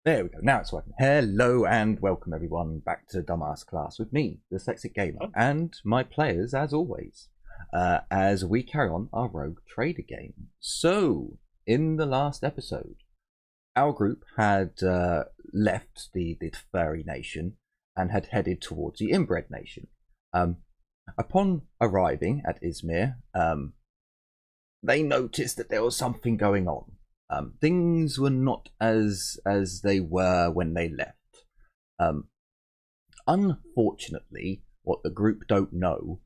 There we go. Now it's working. Hello and welcome everyone back to Dumbass Class with me, the Dyslexic Gamer, and my players as always, as we carry on our Rogue Trader game. So, in the last episode, our group had left the Furry Nation and had headed towards the Inbred Nation. Upon arriving at Izmir, they noticed that there was something going on. Things were not as they were when they left. Unfortunately, what the group don't know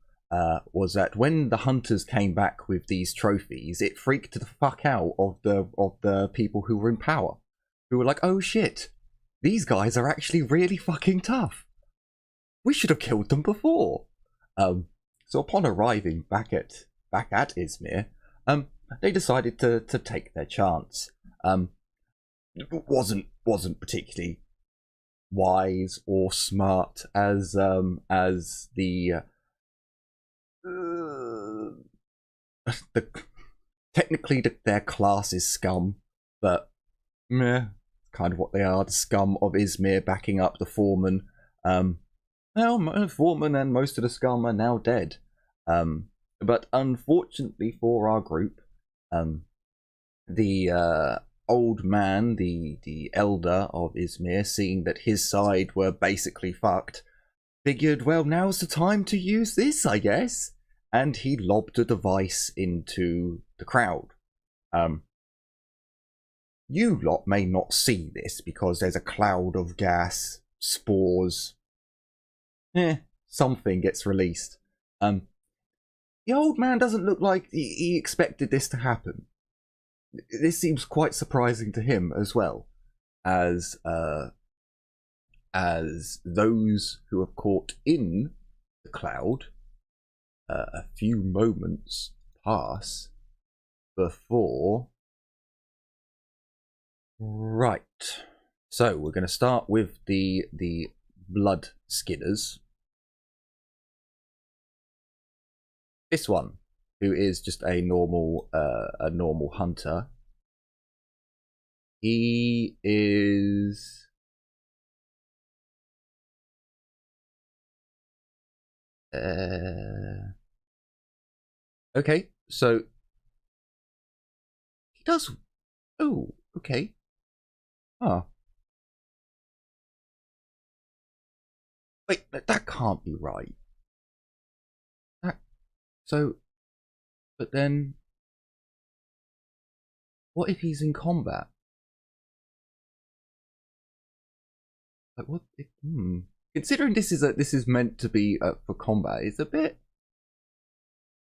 was that when the hunters came back with these trophies, it freaked the fuck out of the people who were in power, who were like, "Oh shit, these guys are actually really fucking tough. We should have killed them before." So upon arriving back at Izmir, they decided to take their chance. It wasn't particularly wise or smart as the technically their class is scum, but meh, kind of what they are, the scum of Izmir backing up the foreman. Well, foreman and most of the scum are now dead. But unfortunately for our group, the old man, the elder of Izmir, seeing that his side were basically fucked, figured, well, now's the time to use this, I guess. And he lobbed a device into the crowd. You lot may not see this because there's a cloud of gas, spores. Something gets released. The old man doesn't look like he expected this to happen. This seems quite surprising to him as well, as those who are caught in the cloud, a few moments pass before. Right. So we're going to start with the blood skinners. This one, who is just a normal hunter. He is okay. So he does. Oh, okay. Huh. Wait, that can't be right. So, but then, what if he's in combat? Like, what? Considering this is meant to be for combat, it's a bit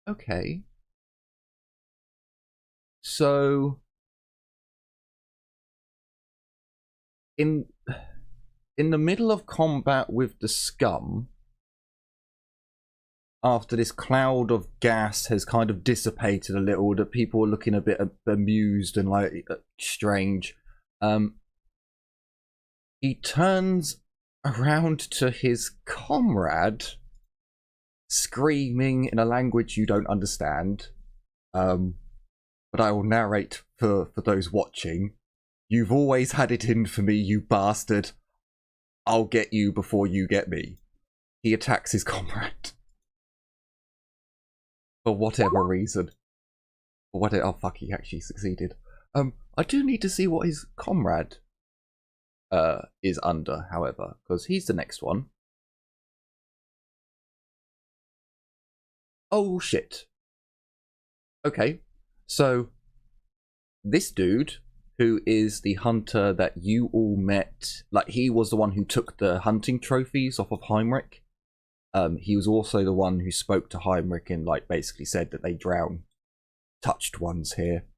okay. So, in the middle of combat with the scum, after this cloud of gas has kind of dissipated a little, that people are looking a bit amused and like strange, he turns around to his comrade, screaming in a language you don't understand, but I will narrate for those watching. "You've always had it in for me, you bastard. I'll get you before you get me." He attacks his comrade. For whatever reason. Oh fuck, he actually succeeded. I do need to see what his comrade is under, however, because he's the next one. Oh shit. Okay, so this dude, who is the hunter that you all met, like he was the one who took the hunting trophies off of Heinrich. He was also the one who spoke to Heinrich and like basically said that they drown touched ones here.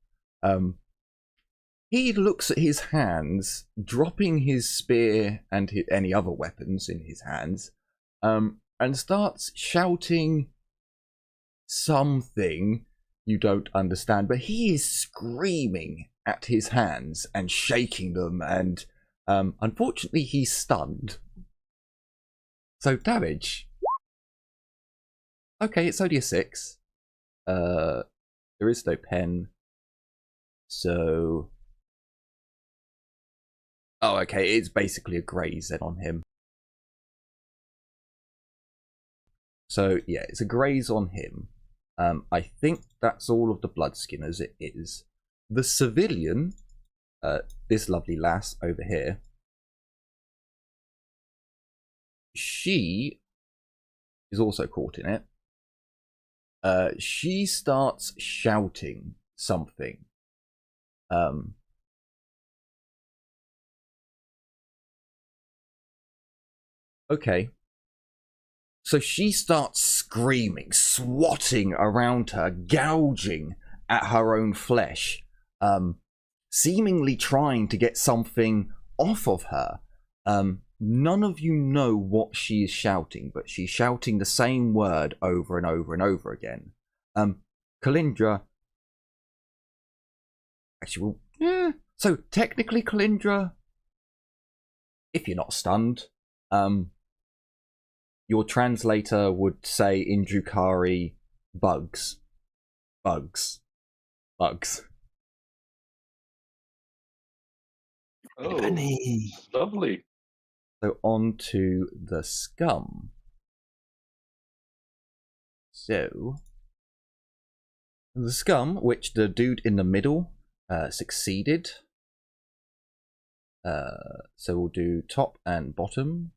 He looks at his hands, dropping his spear and any other weapons in his hands, and starts shouting something you don't understand, but he is screaming at his hands and shaking them, and unfortunately he's stunned. So damage. Okay, it's only a 6. There is no pen. So Oh, okay, it's basically a graze then on him. So, yeah, it's a graze on him. I think that's all of the Bloodskinners it is. The civilian, this lovely lass over here, she is also caught in it. She starts shouting something. Okay. So she starts screaming, swatting around her, gouging at her own flesh, seemingly trying to get something off of her. None of you know what she is shouting, but she's shouting the same word over and over and over again. Kalindra. Actually, well, yeah. So technically, Kalindra, if you're not stunned, your translator would say in Drukhari, bugs. Bugs. Bugs. Oh, Penny. lovely. So on to the scum. So, the scum, which the dude in the middle succeeded. So we'll do top and bottom.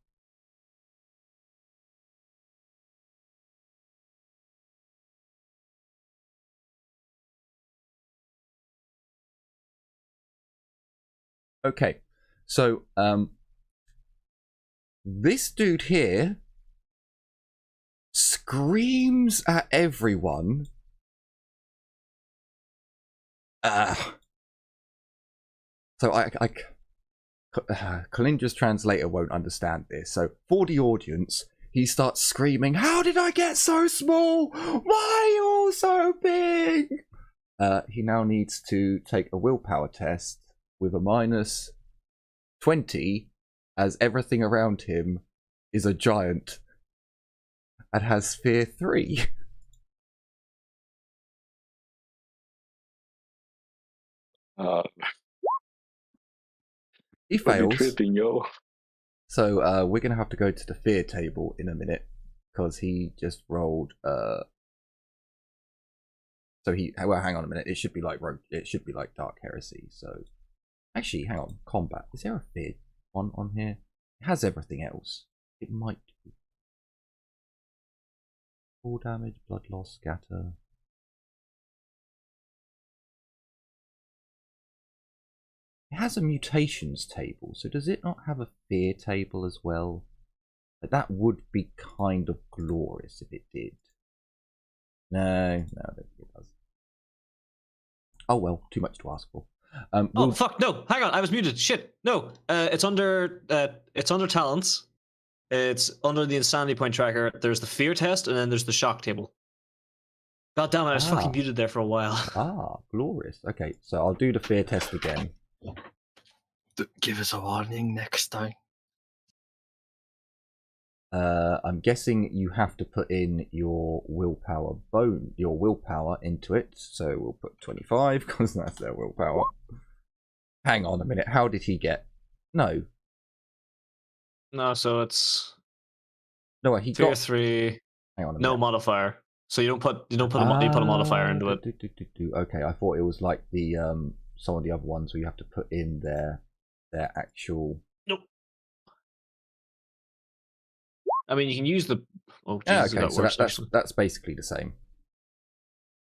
Okay, so this dude here screams at everyone. So Kalindra's translator won't understand this. So for the audience, he starts screaming, "How did I get so small? Why are you all so big?" He now needs to take a willpower test with a -20, as everything around him is a giant and has fear 3. He fails. Tripping, yo. So we're gonna have to go to the fear table in a minute because he just rolled. So well, hang on a minute. It should be like Dark Heresy. So actually, hang on. Combat. Is there a fear one on here? It has everything else. It might be. Fall damage, blood loss, scatter. It has a mutations table. So does it not have a fear table as well? But that would be kind of glorious if it did. No, I don't think it does. Oh well, too much to ask for. Oh fuck! No, hang on, I was muted. Shit, no. It's under talents. It's under the insanity point tracker. There's the fear test, and then there's the shock table. God damn it! I was fucking muted there for a while. Glorious. Okay, so I'll do the fear test again. Give us a warning next time. I'm guessing you have to put in your willpower into it. So we'll put 25 because that's their willpower. Hang on a minute. How did he get? No, so it's he fear got 3. Hang on a minute. No modifier. So you put a modifier into it. Okay, I thought it was like the some of the other ones where you have to put in their actual. Nope. I mean, you can use the. Oh, Jesus, okay, so that's basically the same.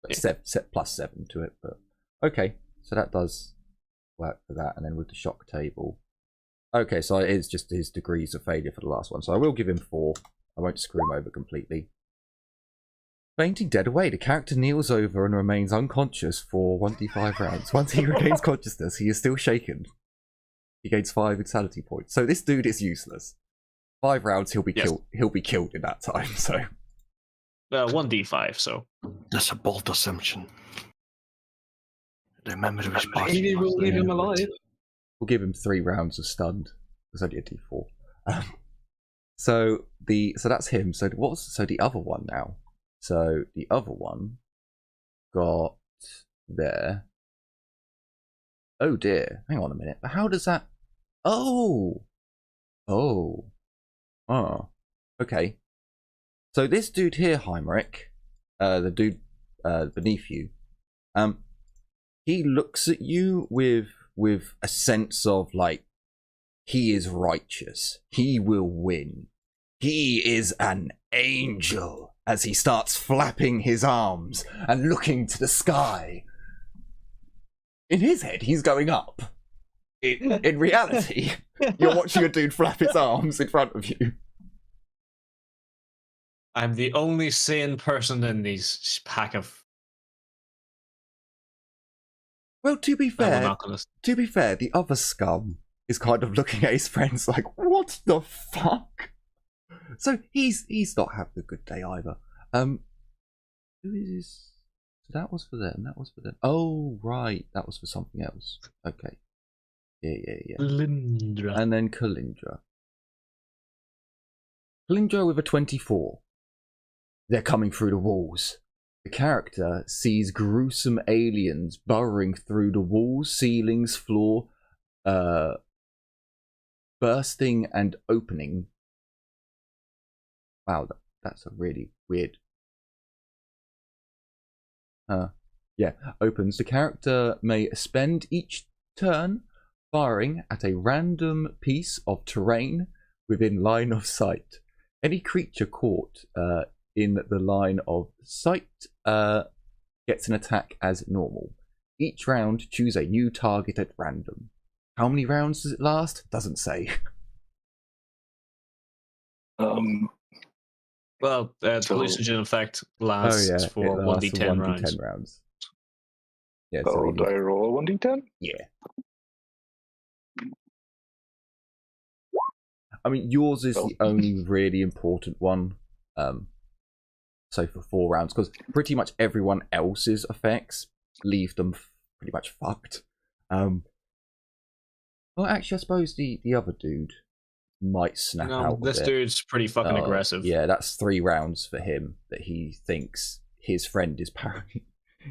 But set +7 to it, but okay, so that does work for that. And then with the shock table, okay, so it is just his degrees of failure for the last one. So I will give him 4. I won't screw him over completely. Fainting dead away, the character kneels over and remains unconscious for 1d5 rounds. Once he regains consciousness, he is still shaken. He gains 5 insanity points. So this dude is useless. 5 rounds, he'll be killed. He'll be killed in that time. So 1d5. So that's a bold assumption. Remember, Maybe we'll leave him alive. We'll give him 3 rounds of stunned. It's only a d4. So that's him. So the other one now? So the other one got there. Oh dear. Hang on a minute. How does that? Oh. Oh. Oh. Okay. So this dude here, Heinrich, the dude beneath you, he looks at you with a sense of like, he is righteous. He will win. He is an angel, as he starts flapping his arms and looking to the sky. In his head, he's going up. In reality, you're watching a dude flap his arms in front of you. I'm the only sane person in these pack of. Well, to be I'm fair, not gonna. the other scum is kind of looking at his friends like, what the fuck? So he's not having a good day either. Who is? So that was for them. That was for them. Oh right, that was for something else. Okay. Yeah. Lindra. And then Kalindra. Kalindra with a 24. They're coming through the walls. The character sees gruesome aliens burrowing through the walls, ceilings, floor, bursting and opening. Wow, that's a really weird. Yeah, opens. The character may spend each turn firing at a random piece of terrain within line of sight. Any creature caught in the line of sight gets an attack as normal. Each round, choose a new target at random. How many rounds does it last? Doesn't say. Well, hallucinogen effect lasts for 1d10 rounds. 1d10 rounds. Yeah, So do I roll 1d10? Yeah. I mean, yours is the only really important one. So for 4 rounds, because pretty much everyone else's effects leave them pretty much fucked. Well, actually, I suppose the other dude might snap out. This dude's pretty fucking aggressive. Yeah, that's 3 rounds for him that he thinks his friend is paranoid.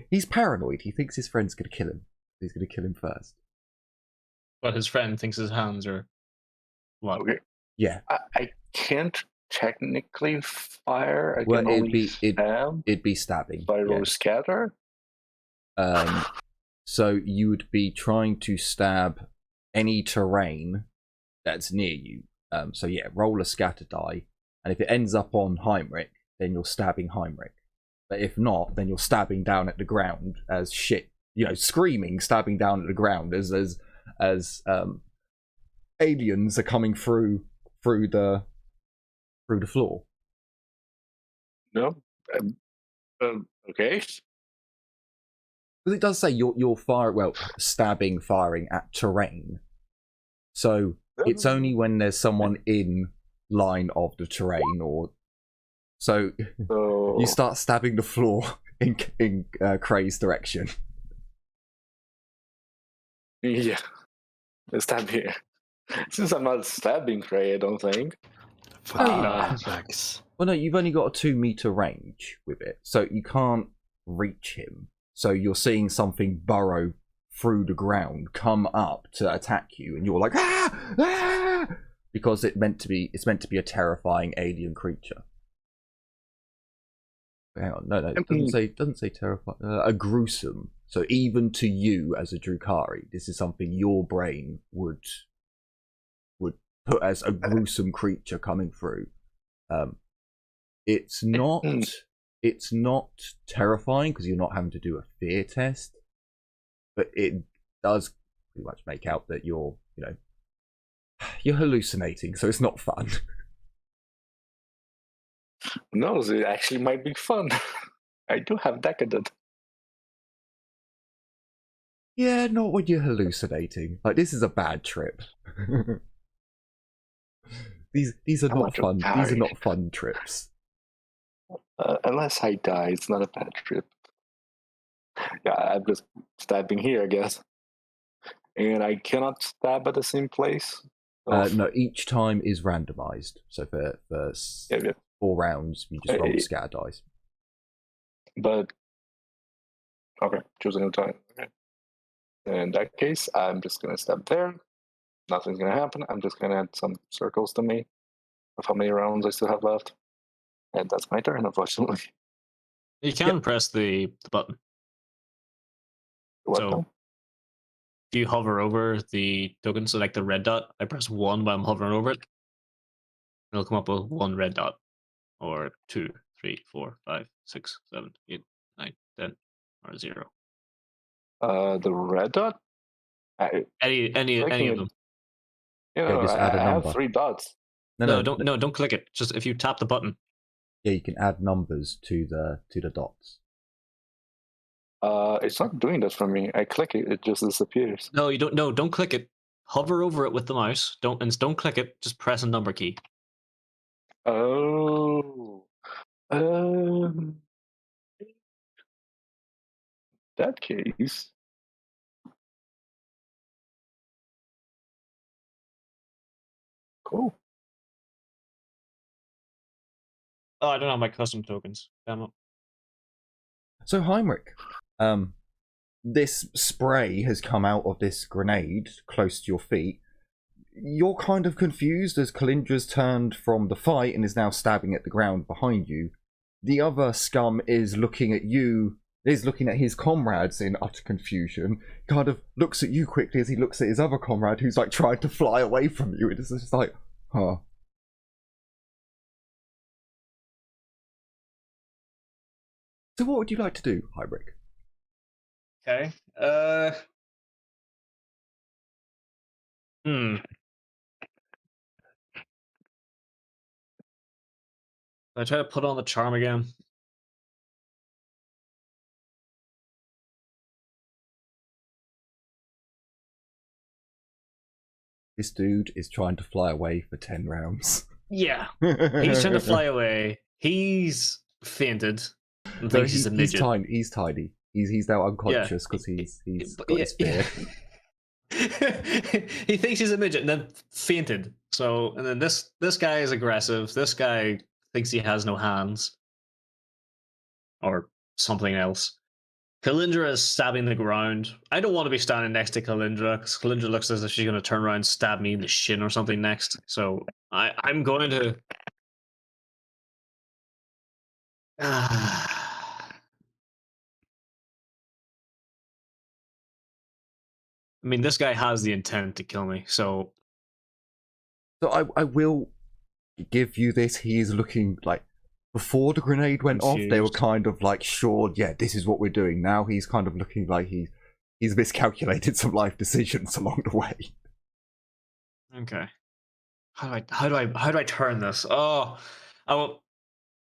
He's paranoid. He thinks his friend's going to kill him. He's going to kill him first. But his friend thinks his hands are... What? Okay. Yeah. I can't technically fire. I can only stab. It'd be stabbing. If I roll scatter? So you would be trying to stab any terrain that's near you. So yeah, roll a scatter die. And if it ends up on Heinrich, then you're stabbing Heinrich. But if not, then you're stabbing down at the ground as shit, screaming, stabbing down at the ground as aliens are coming through the floor. No. Okay. Because it does say you're firing at terrain. So it's only when there's someone in line of the terrain, or so you start stabbing the floor in Cray's direction. Yeah, stab here. Since I'm not stabbing Cray, I don't think. Flex. Well, no, you've only got a 2-meter range with it, so you can't reach him. So you're seeing something burrow through the ground, come up to attack you, and you're like, ah! Because it's meant to be a terrifying alien creature. Hang on, no, it doesn't say terrifying. A gruesome. So even to you as a Drukhari, this is something your brain would put as a gruesome creature coming through. It's not terrifying because you're not having to do a fear test, but it does pretty much make out that you're hallucinating, so it's not fun. No, it actually might be fun. I do have Decadent. Yeah, not when you're hallucinating. Like, this is a bad trip. These are not fun. These are not fun trips. Unless I die, it's not a bad trip. Yeah, I'm just stabbing here, I guess. And I cannot stab at the same place. No, each time is randomized. So for 4 rounds, you just roll scatter dice. But okay, choosing a time. Okay. In that case, I'm just gonna stab there. nothing's gonna happen. I'm just gonna add some circles to me of how many rounds I still have left. And that's my turn, unfortunately. You can press the button. What So now? if you hover over the token, so like the red dot, I press 1 while I'm hovering over it. It'll come up with 1 red dot, or 2, 3, 4, 5, 6, 7, 8, 9, 10, or 0. The red dot? Any Clicking of it. them. Yeah, just add a I have number. 3 dots. No, don't click it. Just if you tap the button. Yeah, you can add numbers to the dots. It's not doing that for me. I click it, it just disappears. No, you don't. No, don't click it. Hover over it with the mouse. Don't click it. Just press a number key. Oh. That case. Cool. Oh, I don't have my custom tokens. Damn it. So Heinrich, this spray has come out of this grenade close to your feet. You're kind of confused as Kalindra's turned from the fight and is now stabbing at the ground behind you. The other scum is looking at you, is looking at his comrades in utter confusion, kind of looks at you quickly as he looks at his other comrade who's like trying to fly away from you. It's just like, huh. So what would you like to do, Heinrich? Okay. I try to put on the charm again. This dude is trying to fly away for 10 rounds. Yeah. He's trying to fly away. He's fainted. And thinks he's a midget. He's tiny. He's now unconscious because he's got his spear. He thinks he's a midget and then fainted. So, and then this guy is aggressive. This guy thinks he has no hands. Or something else. Kalindra is stabbing the ground. I don't want to be standing next to Kalindra because Kalindra looks as if she's going to turn around and stab me in the shin or something next. So I'm going to. I mean, this guy has the intent to kill me, so. So I will give you this. He is looking like. Before the grenade went off, they were kind of like, sure, yeah, this is what we're doing. Now he's kind of looking like he's miscalculated some life decisions along the way. Okay. How do I turn this? Oh, I'm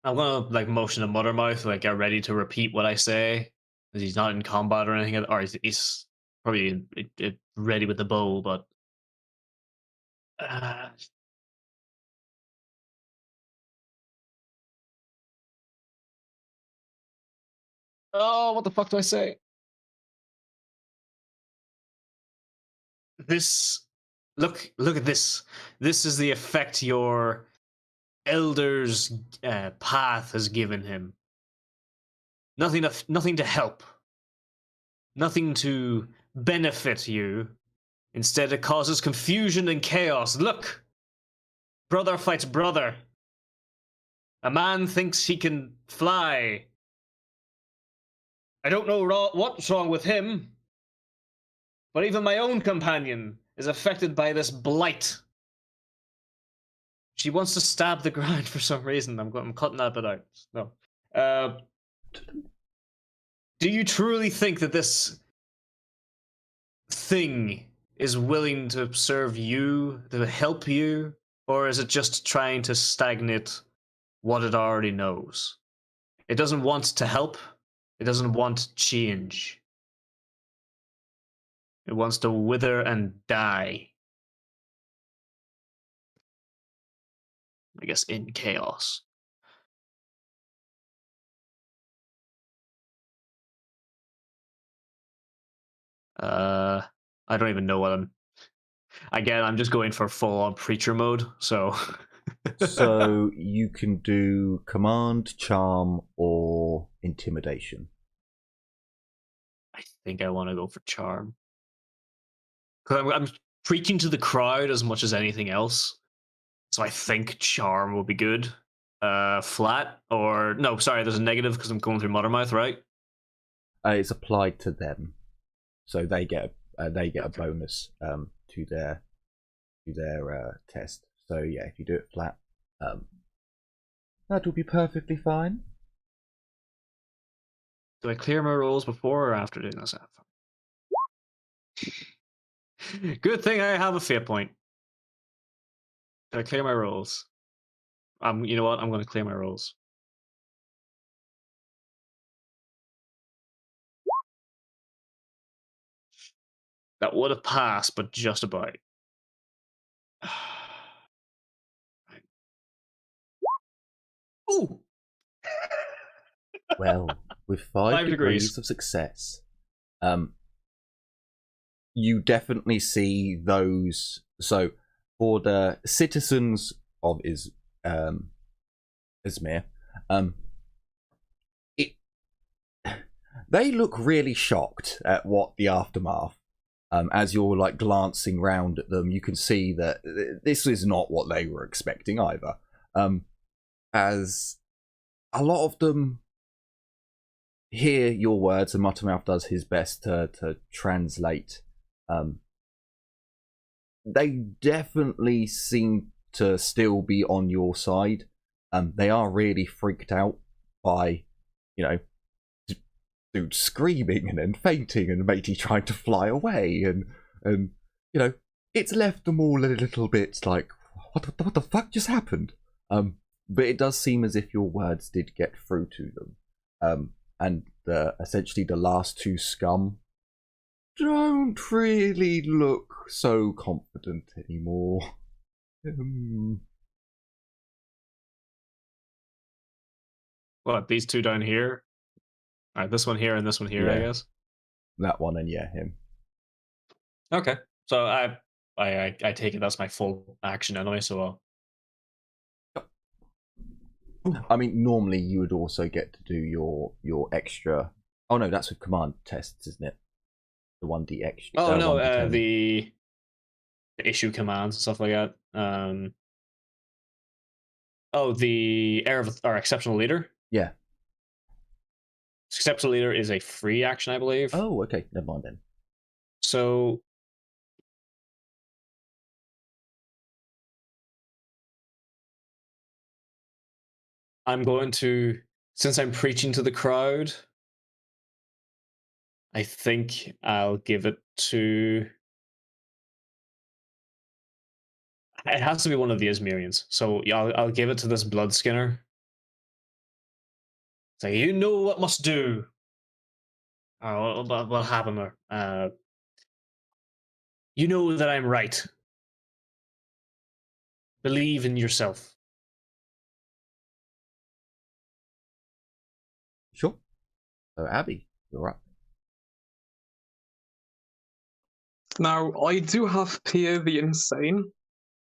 gonna like motion to Muttermouth, like get ready to repeat what I say. Because he's not in combat or anything, or he's probably ready with the bow, but. Oh, what the fuck do I say? This, look at this. This is the effect your elder's path has given him. Nothing to help. Nothing to benefit you. Instead, it causes confusion and chaos. Look, brother fights brother. A man thinks he can fly. I don't know what's wrong with him, but even my own companion is affected by this blight. She wants to stab the ground for some reason. I'm cutting that bit out. No. Do you truly think that this thing is willing to serve you, to help you, or is it just trying to stagnate what it already knows? It doesn't want to help. It doesn't want change. It wants to wither and die. I guess in chaos. I don't even know what I'm just going for full-on preacher mode, so... So you can do command, charm, or intimidation. I think I want to go for charm. Because preaching to the crowd as much as anything else. So I think charm will be good. Flat or no, sorry, there's a negative because I'm going through Mothermouth, right? It's applied to them, so they get a bonus to their test. So yeah, if you do it flat, that will be perfectly fine. Do I clear my rolls before or after doing this? Good thing I have a fate point. Do I clear my rolls? You know what? I'm going to clear my rolls. That would have passed, but just about. Ooh! Well, with 5 5 degrees degrees of success, you definitely see those. So, for the citizens of Izmir, they look really shocked at what the aftermath. As you're like glancing round at them, you can see that this is not what they were expecting either. As a lot of them hear your words, and Muttermouth does his best to translate. They definitely seem to still be on your side. They are really freaked out by, dude screaming and then fainting and matey trying to fly away, and it's left them all a little bit like, what the fuck just happened? But it does seem as if your words did get through to them. And essentially the last two scum don't really look so confident anymore. What, these two down here? All right, this one here and this one here, Yeah. I guess. That one, and yeah, him. Okay, so I take it that's my full action anyway. So I mean, normally you would also get to do your extra. Oh no, that's with command tests, isn't it? The 1d extra. oh no, 1d10. the issue commands and stuff like that. Oh, the heir of our exceptional leader. Yeah. Exceptional leader is a free action, I believe. Oh, okay. Never mind then. So I'm going to, since I'm preaching to the crowd, I think I'll give it to. It has to be one of the Izmirians. So yeah, I'll give it to this blood skinner. Say, you know what must do. What happened there? You know that I'm right. Believe in yourself. Sure. So Abby, you're up. Now, I do have Peer the Insane,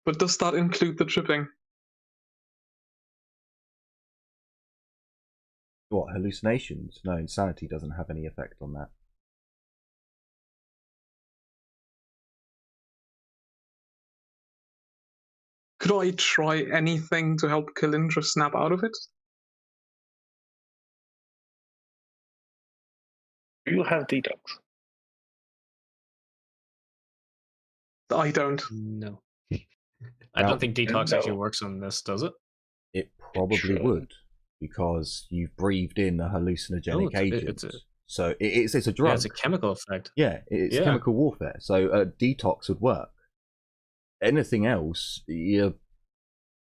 but does that include the tripping? What, hallucinations? No, insanity doesn't have any effect on that. Could I try anything to help Kalindra snap out of it? Do you have detox? I don't. No. I don't think detox No. actually works on this, does it? It probably Sure. would, because you've breathed in a hallucinogenic Oh, agent. it's a- So it's a drug. Yeah, it's a chemical effect. Yeah, it's Yeah. chemical warfare. So detox would work. Anything else, you're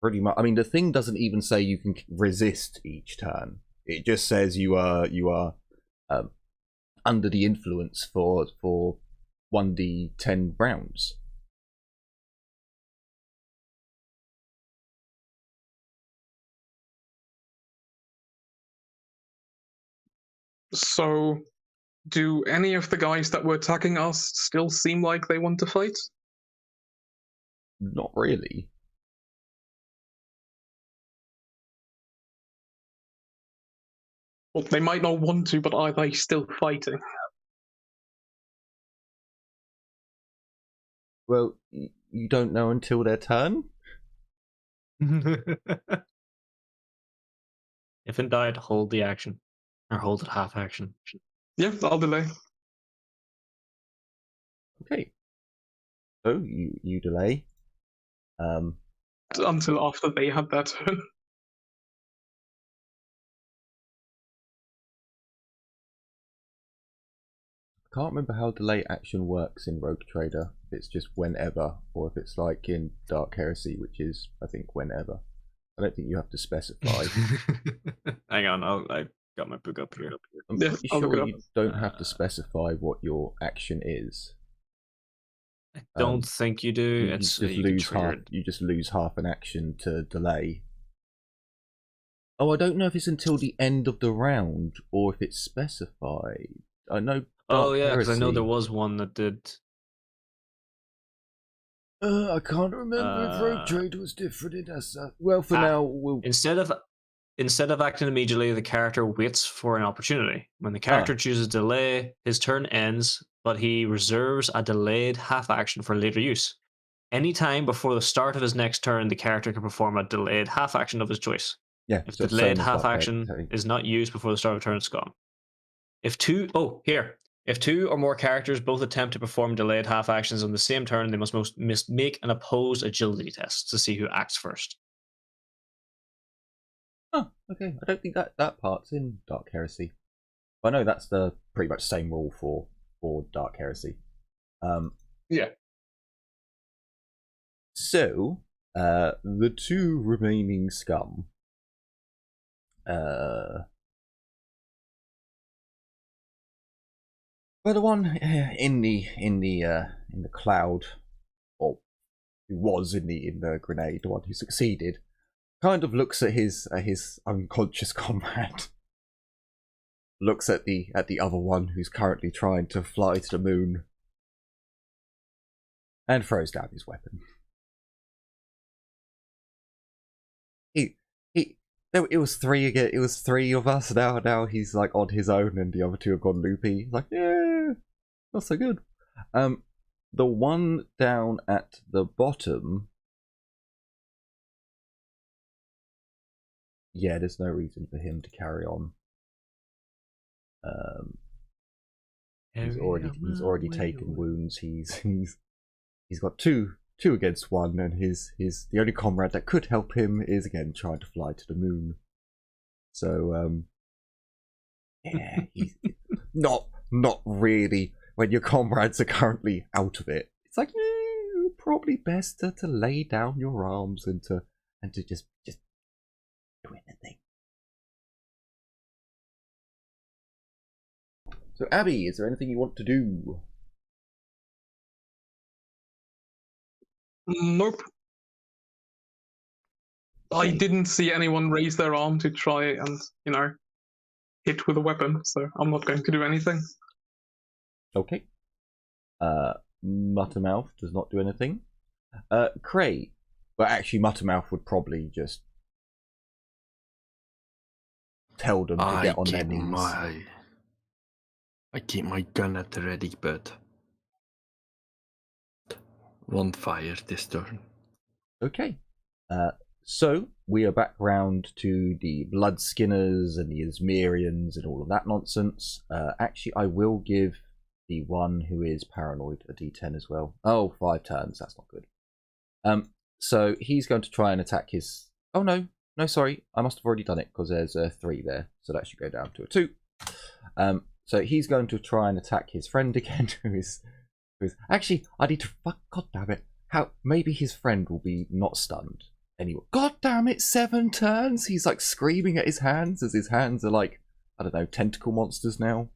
pretty much. I mean, the thing doesn't even say you can resist each turn. It just says you are under the influence for 1d10 rounds. So, do any of the guys that were attacking us still seem like they want to fight? Not really. Well, they might not want to, but are they still fighting? Well, you don't know until their turn. If in doubt, hold the action. Or hold it half action. Yeah, I'll delay. Okay. So you delay. Until after they had their turn. I can't remember how delay action works in Rogue Trader. If it's just whenever, or if it's like in Dark Heresy, which is, I think, whenever. I don't think you have to specify. Hang on, I got my book up here. I'm Yeah, pretty I'll look it sure up. you don't have to specify what your action is. I don't think you do. You It's just you can lose trigger half. it. You just lose half an action to delay. Oh, I don't know if it's until the end of the round or if it's specified. I know. Oh Dark yeah, because I know Heresy- there was one that did. I can't remember if Rogue Trader was different in that. Well, for now, we'll. Instead of acting immediately, the character waits for an opportunity. When the character chooses delay, his turn ends, but he reserves a delayed half action for later use. Anytime before the start of his next turn, the character can perform a delayed half action of his choice. Yeah, If so the delayed same as half Dark action Heresy. is not used before the start of a turn, it's gone. If two or more characters both attempt to perform delayed half actions on the same turn, they must make an opposed agility test to see who acts first. Oh, okay. I don't think that part's in Dark Heresy. I know that's the pretty much same rule for Dark Heresy. Yeah. So, the two remaining scum. Well, the one in the cloud, or who was in the grenade, the one who succeeded, kind of looks at his unconscious comrade. Looks at the other one who's currently trying to fly to the moon, and throws down his weapon. It was three again. It was three of us. Now he's like on his own, and the other two have gone loopy. He's like, yeah, not so good. The one down at the bottom. Yeah, there's no reason for him to carry on. He's already taken wounds. He's got two against one, and the only comrade that could help him is again trying to fly to the moon. So yeah, he's not really. When your comrades are currently out of it, it's like probably best to lay down your arms and to just do anything. So Abby, is there anything you want to do? Nope. I didn't see anyone raise their arm to try and, hit with a weapon, so I'm not going to do anything. Okay. Muttermouth does not do anything. Cray. But actually, Muttermouth would probably just tell them to get on their knees. I keep my gun at the ready, but won't fire this turn. Okay. So we are back round to the Bloodskinners and the Emzerians and all of that nonsense. Actually, I will give the one who is paranoid a d10 as well. Oh, 5 turns. That's not good. So he's going to try and attack his... Oh, no, sorry. I must have already done it because there's a 3 there. So that should go down to a 2. So he's going to try and attack his friend again, who is... Actually, I need to... God damn it. Maybe his friend will be not stunned. Anyway, god damn it, 7 turns. He's like screaming at his hands as his hands are like, I don't know, tentacle monsters now.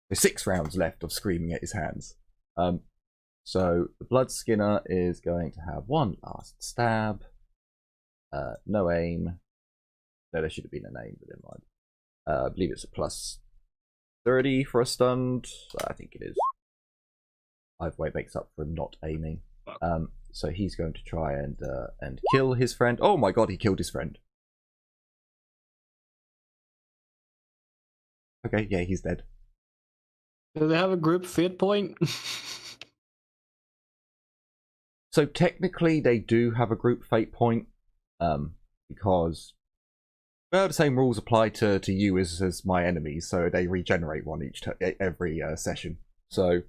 There's 6 rounds left of screaming at his hands. So the Bloodskinner is going to have one last stab. No aim. No, there should have been an aim, but never mind. I believe it's a plus 30 for a stunned. I think it is. Either way, it makes up for not aiming. So he's going to try and kill his friend. Oh my god, he killed his friend. Okay, yeah, he's dead. Do they have a group fate point? So technically, they do have a group fate point, because well, the same rules apply to you as my enemies. So they regenerate one every session. So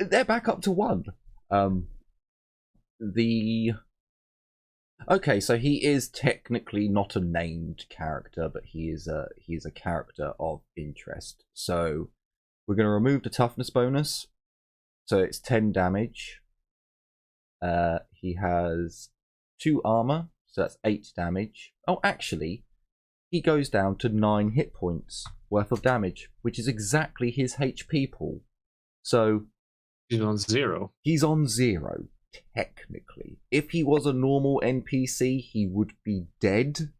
they're back up to 1. Okay, so he is technically not a named character, but he's a character of interest. So we're going to remove the toughness bonus. So it's 10 damage. He has 2 armor, so that's 8 damage. Oh, actually, he goes down to 9 hit points worth of damage, which is exactly his HP pool. So He's on 0. He's on 0, technically. If he was a normal NPC, he would be dead.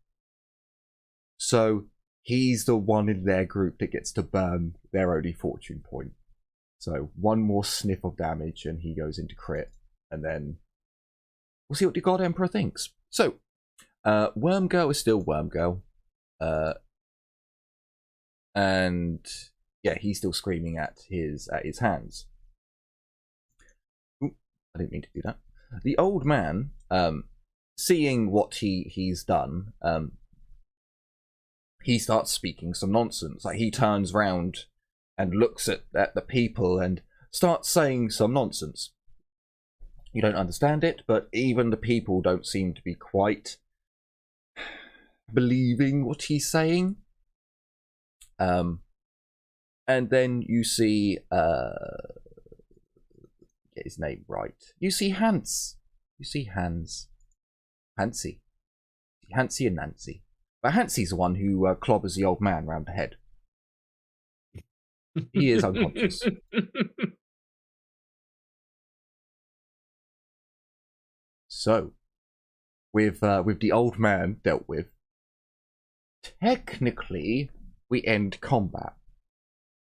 So he's the one in their group that gets to burn their only fortune point. So 1 more sniff of damage and he goes into crit. And then we'll see what the God Emperor thinks. So, Worm Girl is still Worm Girl. And yeah, he's still screaming at his hands. Ooh, I didn't mean to do that. The old man, seeing what he's done, he starts speaking some nonsense. Like, he turns round and looks at the people and starts saying some nonsense. You don't understand it, but even the people don't seem to be quite believing what he's saying. And then you see, get his name right. You see Hans. You see Hans. Hansi. Hansi and Nancy. But Hansi's the one who clobbers the old man round the head. He is unconscious. So, with the old man dealt with, technically we end combat.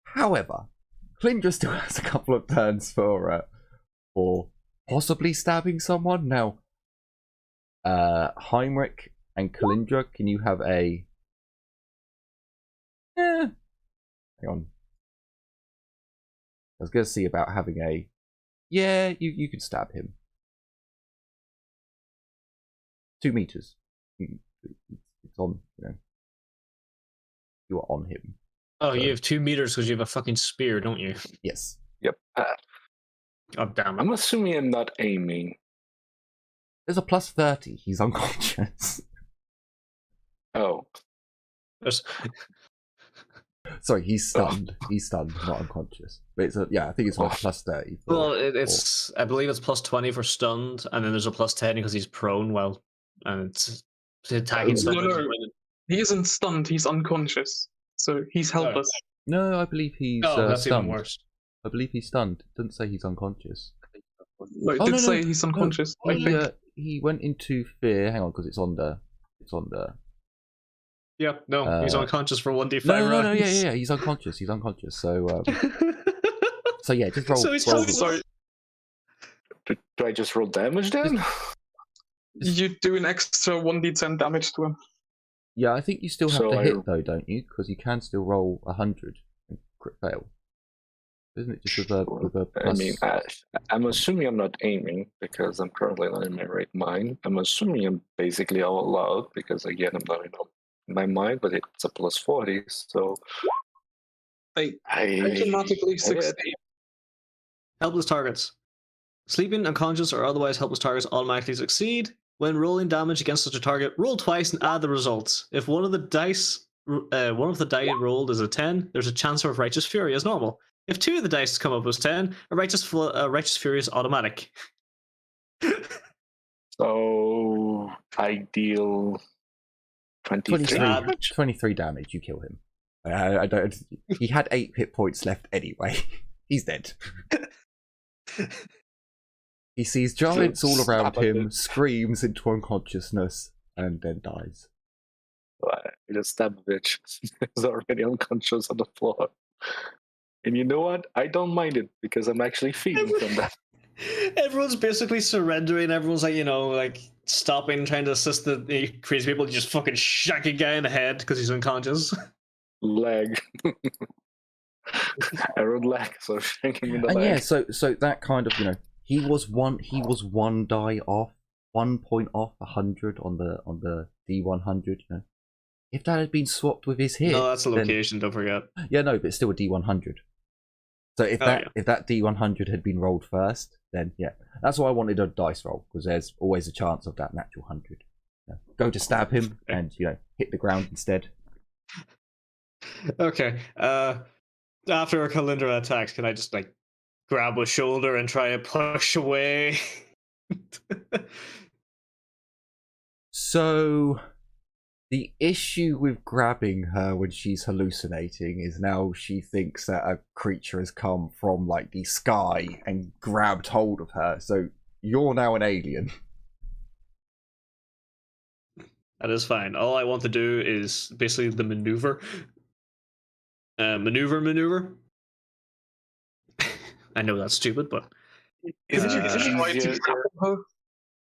However, Clindra still has a couple of turns for possibly stabbing someone. Now, Heinrich and Clindra, can you have a? Hang on. I was going to see about having a. Yeah, you can stab him. 2 meters. It's on. You are on him. Oh, So. you have 2 meters because you have a fucking spear, don't you? Yes. Yep. Oh, damn it. I'm assuming I'm not aiming. There's a plus 30. He's unconscious. Oh. There's- Sorry, he's stunned. He's stunned, not unconscious. But it's a, yeah, I think it's like plus 30. Well, it's I believe it's plus 20 for stunned, and then there's a plus 10 because he's prone. Well, and it's attacking stuff. No. He isn't stunned. He's unconscious, so he's helpless. No, I believe he's that's stunned. even worse. I believe he's stunned. It doesn't say he's unconscious. No, it did say he's unconscious. No, I think. he went into fear. Hang on, because it's on the. Yep. No, he's unconscious for 1d5 No, rounds. yeah. He's unconscious. He's unconscious. So, so yeah, just roll. So he's roll. Sorry, Do I just roll damage then? you do an extra 1d10 damage to him. Yeah, I think you still have So to hit though, don't you? Because you can still roll 100 and crit fail. Isn't it just with a plus? I mean, I'm assuming I'm not aiming because I'm currently not in my right mind. I'm assuming I'm basically all allowed because, again, I'm not in my mind, but it's a plus 40, so I I automatically succeed. Helpless targets. Sleeping, unconscious, or otherwise helpless targets automatically succeed. When rolling damage against such a target, roll twice and add the results. If one of the die rolled is a 10, there's a chance of Righteous Fury as normal. If 2 of the dice come up as 10, a Righteous Fury is automatic. So I deal 23 damage. 23 damage. You kill him. I don't. He had 8 hit points left anyway. He's dead. He sees giants all around him, screams into unconsciousness, and then dies. I just stab a bitch. He's already unconscious on the floor. And you know what? I don't mind it because I'm actually feeding from that. Everyone's basically surrendering. Everyone's like, stopping, trying to assist the crazy people. Just fucking shack a guy in the head because he's unconscious. Leg. Arrow lag, so shrinking in the And leg. yeah, so that kind of, he was one die off, 1 point off 100 on the D100. If that had been swapped with his hit, No, that's the then- location. Don't forget. yeah, no, but it's still a D100. So if that D100 had been rolled first, then yeah, that's why I wanted a dice roll, because there's always a chance of that natural 100. Go to stab him and hit the ground instead. Okay. After a Kalindra attacks, can I just grab a shoulder and try to push away? So the issue with grabbing her when she's hallucinating is now she thinks that a creature has come from the sky and grabbed hold of her. So you're now an alien. That is fine. All I want to do is basically the maneuver. Maneuver. I know that's stupid, but Isn't it Try to easier? grab her.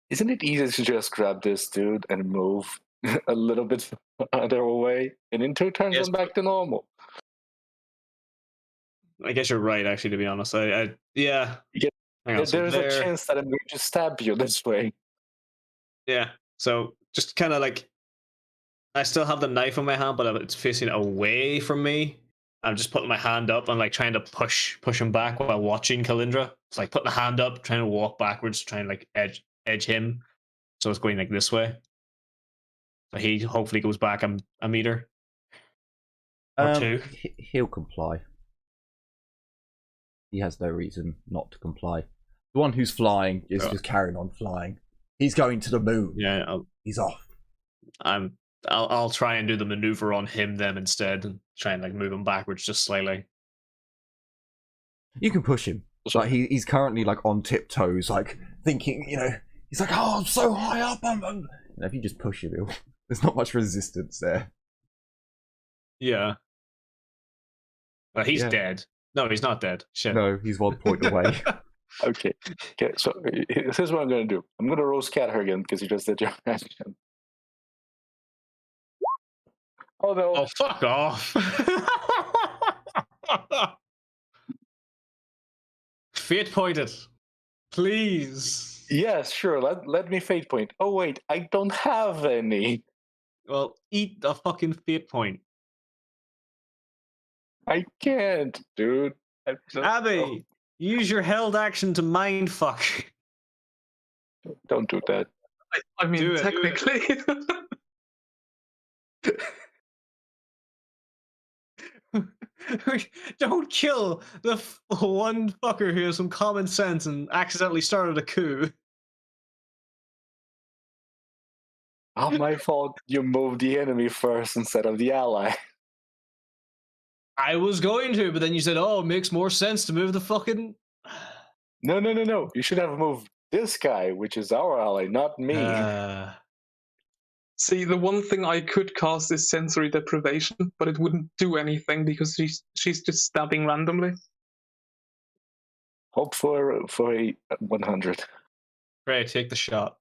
Isn't it easier to just grab this dude and move a little bit further away, and in 2 turns Yes, I'm back to normal? I guess you're right. Actually, to be honest, yeah. Yeah, Hang on, so There's a chance that I'm going to stab you this way. Yeah. So just kind of I still have the knife in my hand, but it's facing away from me. I'm just putting my hand up and trying to push him back while watching Kalindra. It's putting the hand up, trying to walk backwards, trying to edge him. So it's going this way. So he hopefully goes back a meter or 2. He'll comply. He has no reason not to comply. The one who's flying is just carrying on flying. He's going to the moon. Yeah, He's off. I'll try and do the maneuver on him then instead, and try and move him backwards just slightly. You can push him. He's currently on tiptoes, thinking, he's oh, I'm so high up. If you just push him, there's not much resistance there. Yeah. Well, he's dead. No, he's not dead. Shit. No, he's 1 point away. Okay, so here's what I'm going to do. I'm going to roast cat her again, because you just did your action. Oh, no. Oh, fuck off. Fate pointed. Please. Yes, sure. Let me fate point. Oh, wait, I don't have any. Well, eat the fucking fate point. I can't, dude. Abby, use your held action to mind fuck. Don't do that. I mean, Do it. technically. Don't kill the one fucker who has some common sense and accidentally started a coup. Not my fault you moved the enemy first instead of the ally. I was going to, but then you said, oh, it makes more sense to move the fucking... No. You should have moved this guy, which is our ally, not me. See, the one thing I could cast is sensory deprivation, but it wouldn't do anything because she's just stabbing randomly. Hope for a 100. Right, take the shot.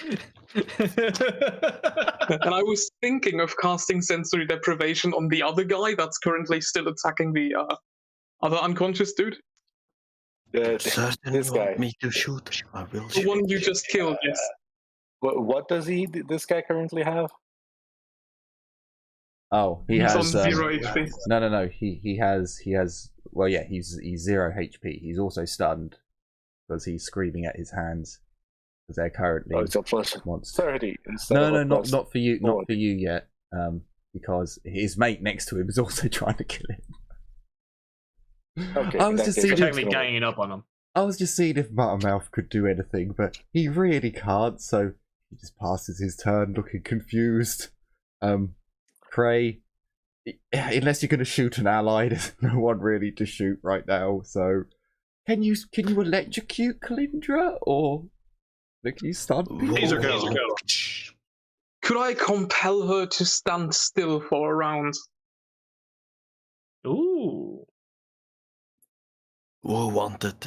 And I was thinking of casting sensory deprivation on the other guy that's currently still attacking the other unconscious dude. Certainly This guy. want me to shoot. I will The shoot. one you just killed, yes. What does this guy currently have? Oh, he He's has on 0 HP. No. He has. Well, yeah, he's 0 HP. He's also stunned because he's screaming at his hands because they're currently. Oh, it's a plus once. 30. No, not for you, not for you yet. Because his mate next to him is also trying to kill him. Okay, I was just seeing Technically ganging up on him. I was just seeing if Muttermouth could do anything, but he really can't. So he just passes his turn, looking confused. Prey, unless you're going to shoot an ally, there's no one really to shoot right now. So, can you electrocute Kalindra, or can you stun? Taser go. Could I compel her to stand still for a round? Ooh. Who wanted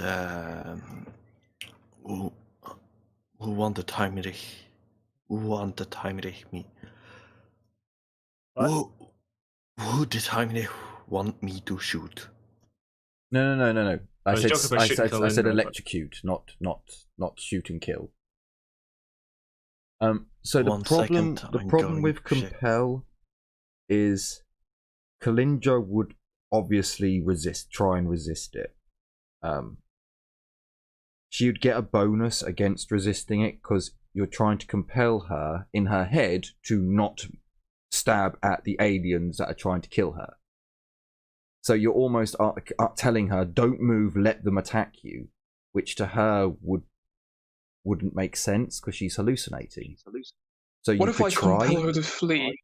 who wanted Heinrich? Who wanted Heinrich me? What? Who did Heinrich want me to shoot? No. I was said joking about shoot and kill anyway, but- electrocute, not shoot and kill. So the 1 problem second, the I'm problem going with to check. compel is Kalinja would obviously try and resist it. She would get a bonus against resisting it because you're trying to compel her in her head to not stab at the aliens that are trying to kill her. So you're almost telling her, don't move, let them attack you, which to her wouldn't make sense because she's hallucinating. So you What if could I try. compel her to flee?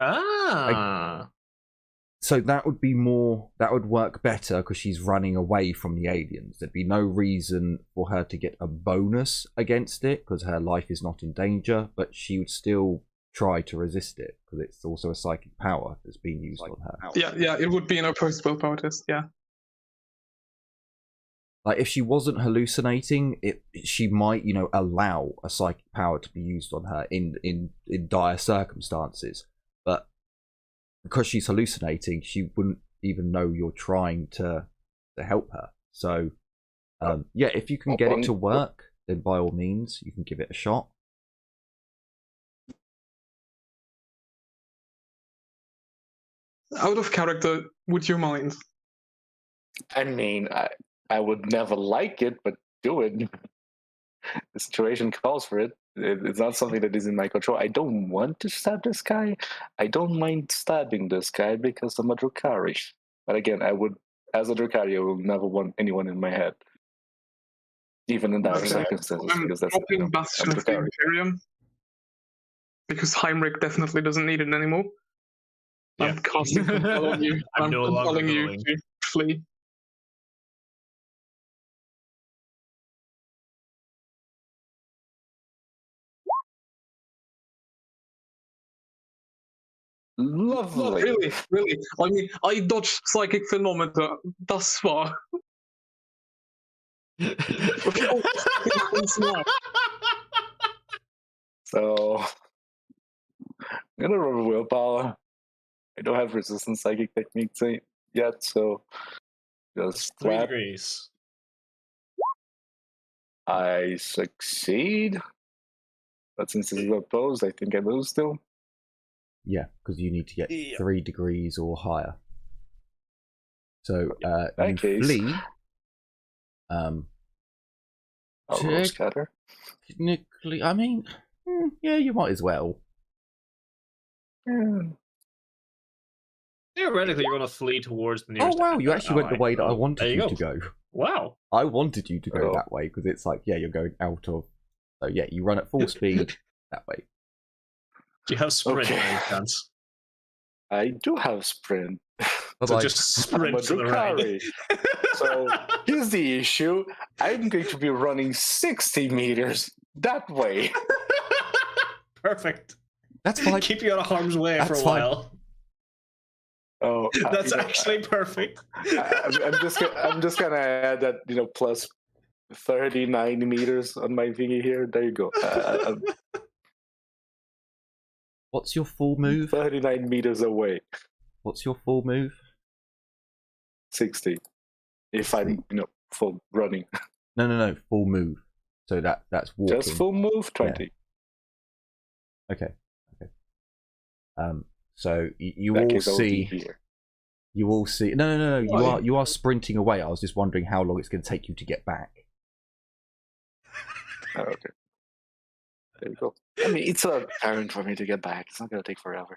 Ah. So that would work better because she's running away from the aliens. There'd be no reason for her to get a bonus against it because her life is not in danger, but she would still try to resist it because it's also a psychic power that's being used on her. Yeah, it would be in a post-willpower test, yeah. Like if she wasn't hallucinating, she might, allow a psychic power to be used on her in dire circumstances. But because she's hallucinating, she wouldn't even know you're trying to help her. So, yeah, if you can get it to work, then by all means, you can give it a shot. Out of character, would you mind? I mean, I would never like it, but do it. The situation calls for it. It's not something that is in my control. I don't want to stab this guy. I don't mind stabbing this guy because I'm a Drukhari. But again, as a Drukhari, I will never want anyone in my head. Even in dire Okay. circumstances, I'm because that's dropping Bastion I'm of the Drukhari. Imperium. Because Heinrich definitely doesn't need it anymore. Yeah. I'm casting compel on you. I'm I'm no longer compelling you going. to flee. Lovely. Really. I mean, I dodged psychic phenomena thus far. Of course, it happens now. So I'm gonna roll willpower. I don't have resistance psychic techniques yet, so just 3 slap. degrees. I succeed. But since this is opposed, I think I lose still. Yeah, because you need to get Yeah. 3 degrees or higher. So that you case- flee. I'll roll scatter. Technically, I mean, yeah, you might as well. Yeah. Theoretically, you're going to flee towards the Oh nearest. wow, you actually went the way that I There wanted you to go. Wow. I wanted you to go Oh. that way because it's like, yeah, you're going out of. So yeah, you run at full speed that way. Do you have sprint Okay. by any chance? I do have sprint. So Bye-bye. just I'm a sprint to the right. Drukhari. So here's the issue. I'm going to be running 60 meters that way. Perfect. That's fine. Keep you out of harm's way for a That's fine. while. Oh, That's actually perfect. I'm just gonna add that plus 39 meters on my thingy here. There you go. What's your full move? 39 meters away. What's your full move? 60. If I'm full running. No, full move. So that's walking. Just full move 20. Okay. So you That all case, I'll see. be here. You all see. No. Oh, You are sprinting away. I was just wondering how long it's going to take you to get back. Oh, okay. There you go. I mean, it's a errand for me to get back. It's not going to take forever.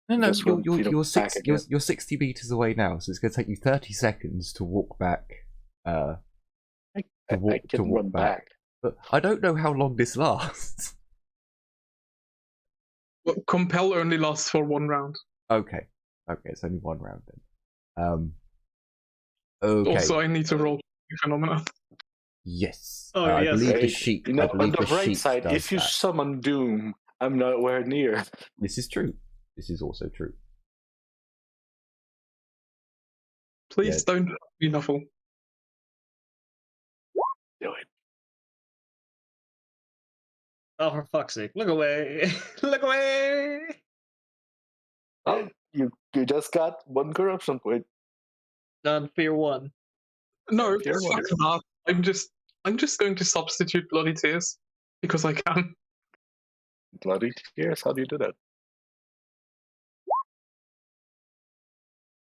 No, Just run, you're back again. you're 60 meters away now, so it's going to take you 30 seconds to walk back. I to can walk run back. But I don't know how long this lasts. Well, compel only lasts for 1 round. Okay, it's only 1 round then. Okay. Also, I need to roll phenomena. Yes. Oh, I yes. believe the sheet. I on believe the the bright sheet side, does if you that. summon Doom, I'm nowhere near. This is true. This is also true. Please don't be Nuffle. Do it. Oh, for fuck's sake. Look away. Look away. Oh, You just got one corruption point. On fear 1. No, Fear fuck one. that. I'm just going to substitute bloody tears because I can. Bloody tears. How do you do that?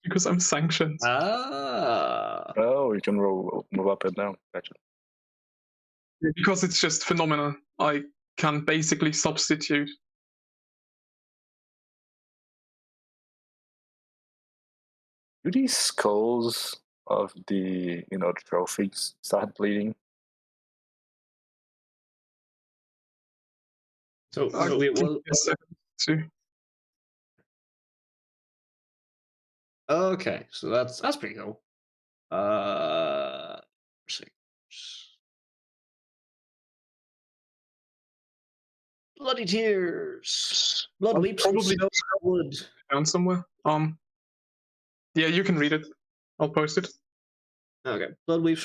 Because I'm sanctioned. Ah. Oh, you can move up and down. Gotcha. Because it's just phenomena, I can basically substitute. Do these skulls of the trophies start bleeding? So I wait, think well, yes, too. okay, so that's pretty cool. Let's see. Bloody tears, blood I'll weeps from probably stone and wood. down somewhere. Yeah, you can read it. I'll post it. Okay, blood weeps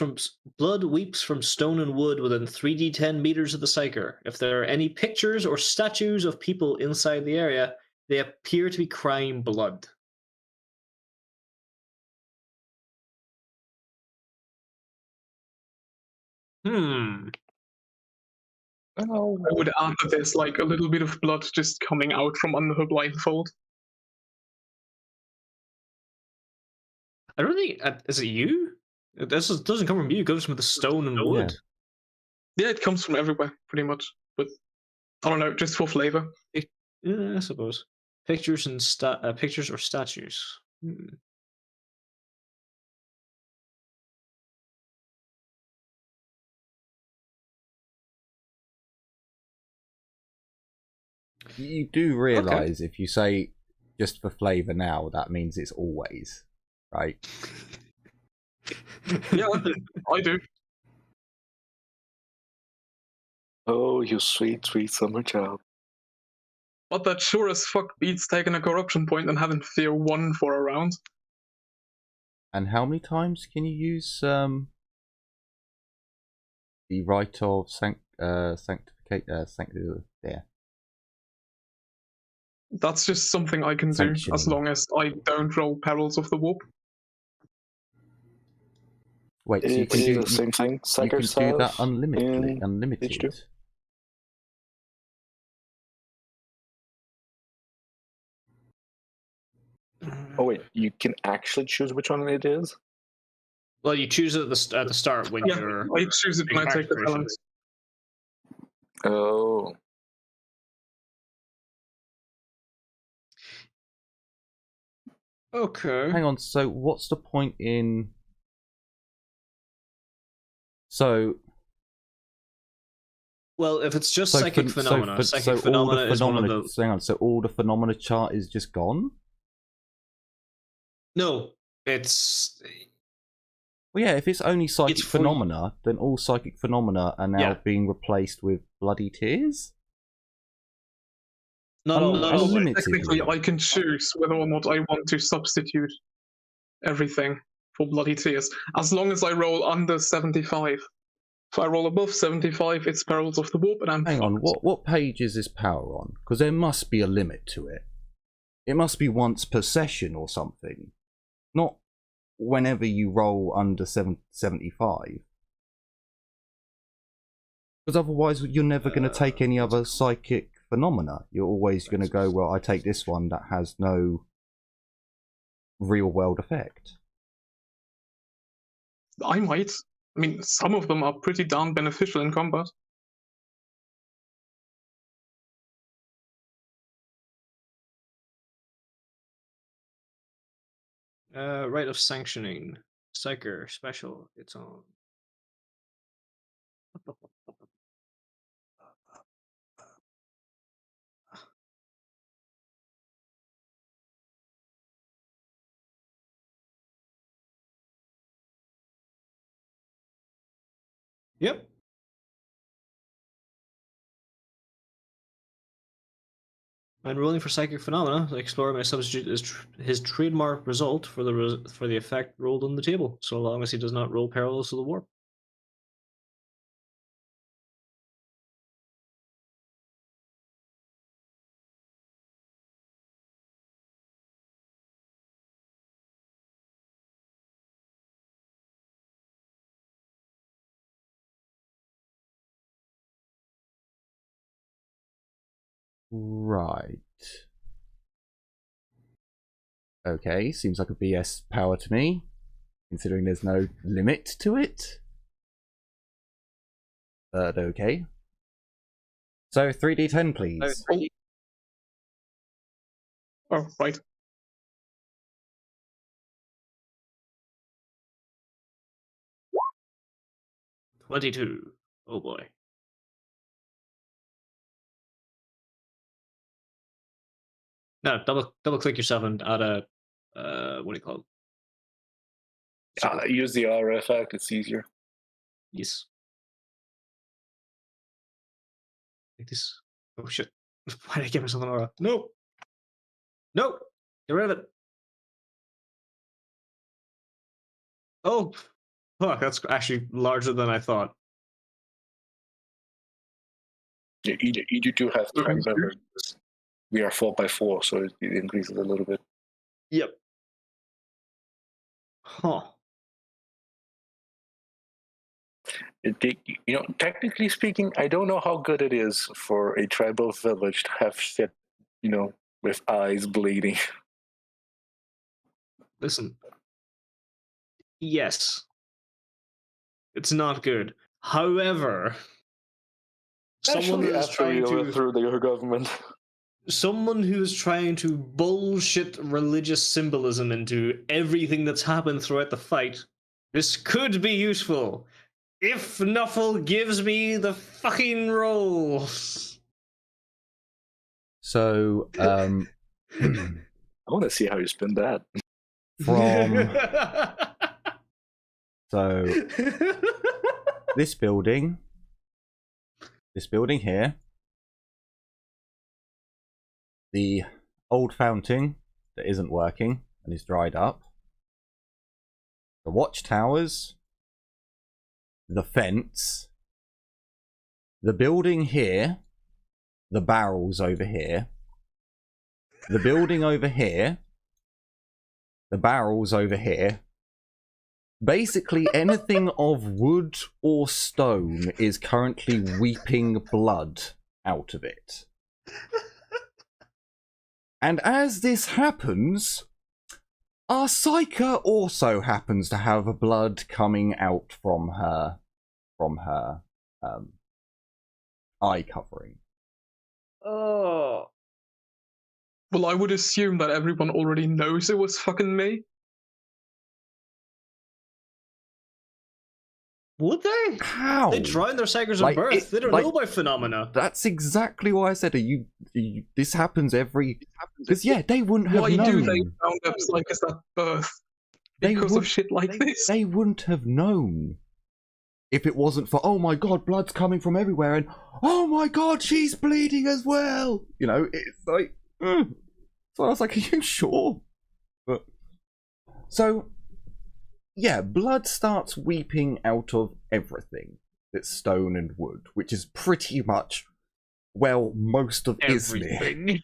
from stone and wood within 3d10 meters of the psyker. If there are any pictures or statues of people inside the area, they appear to be crying blood. Hmm. Oh, I would add that there's like a little bit of blood just coming out from under her blindfold. I don't think. Is it you? Doesn't come from you. It comes from the stone and wood. Yeah, it comes from everywhere, pretty much. But I don't know, just for flavor. Yeah, I suppose. Pictures and pictures or statues. Hmm. You do realise if you say just for flavour now, that means it's always, right? Yeah, I do. Oh, you sweet, sweet summer child. But that sure as fuck beats taking a corruption point and having fear 1 for a round. And how many times can you use the rite of sanctification? There. That's just something I can do as Sanctioning. long as I don't roll Perils of the Warp. Wait, so you It's can do the same thing. you can do that in unlimited. H2. Oh wait, you can actually choose which one it is? Well, you choose it at the start when Yeah, you're. I choose it when I take the talents. Oh. Okay. Hang on, so what's the point in... So... Well, if it's just So psychic phen- so phenomena, phen- psychic so all the phenomena is one of phenomena- the. Hang on, so all the phenomena chart is just gone? No, it's. Well, yeah, if it's only psychic It's for- phenomena, then all psychic phenomena are now Yeah. being replaced with bloody tears? Not all. Not all. Unlimited. Technically, I can choose whether or not I want to substitute everything for bloody tears, as long as I roll under 75. If I roll above 75, it's Perils of the Warp, and I'm Hang on, fucked. what page is this power on? Because there must be a limit to it. It must be once per session or something. Not whenever you roll under 75. Because otherwise you're never going to take any other psychic phenomena. You're always going to go, well, I take this one that has no real world effect. I might. I mean, some of them are pretty darn beneficial in combat. Rite of sanctioning. Psyker special. It's on. Yep. And rolling for psychic phenomena, the explorer may substitute his trademark result for the effect rolled on the table, so long as he does not roll parallels to the warp. Right. Okay, seems like a BS power to me, considering there's no limit to it. But okay. So 3d10, please. Oh, right. $22. Oh boy. No, double click yourself and add a what do you call it? Use the aura effect, it's easier. Yes. Like this. Oh shit. Why did I give myself an aura? No. No. Get rid of it. Oh, fuck. That's actually larger than I thought. Yeah, you do have to Okay. remember this. We are 4x4, so it increases a little bit. Yep. Huh. Technically speaking, I don't know how good it is for a tribal village to have shit, with eyes bleeding. Listen. Yes. It's not good. However, someone Especially is after trying we to overthrew their government. someone who's trying to bullshit religious symbolism into everything that's happened throughout the fight. This could be useful if Nuffle gives me the fucking rolls. So, I want to see how you spin that. so this building here, the old fountain that isn't working and is dried up, the watchtowers, the fence, the building here, the barrels over here, the building over here, the barrels over here. Basically, anything of wood or stone is currently weeping blood out of it. And as this happens, our Psyker also happens to have blood coming out from her eye covering. Oh. Well, I would assume that everyone already knows it was fucking me. Would they? How? They drown their Psykers Like, at birth. They don't like, know by phenomena. That's exactly why I said this happens every... Because, yeah, they wouldn't have Why known. do they round up Psychers at birth? Because of shit like this? They wouldn't have known if it wasn't for, oh my god, blood's coming from everywhere, and oh my god, she's bleeding as well. It's like, So I was like, are you sure? But so, yeah, blood starts weeping out of everything that's stone and wood, which is pretty much, well, most of Izmir. Everything.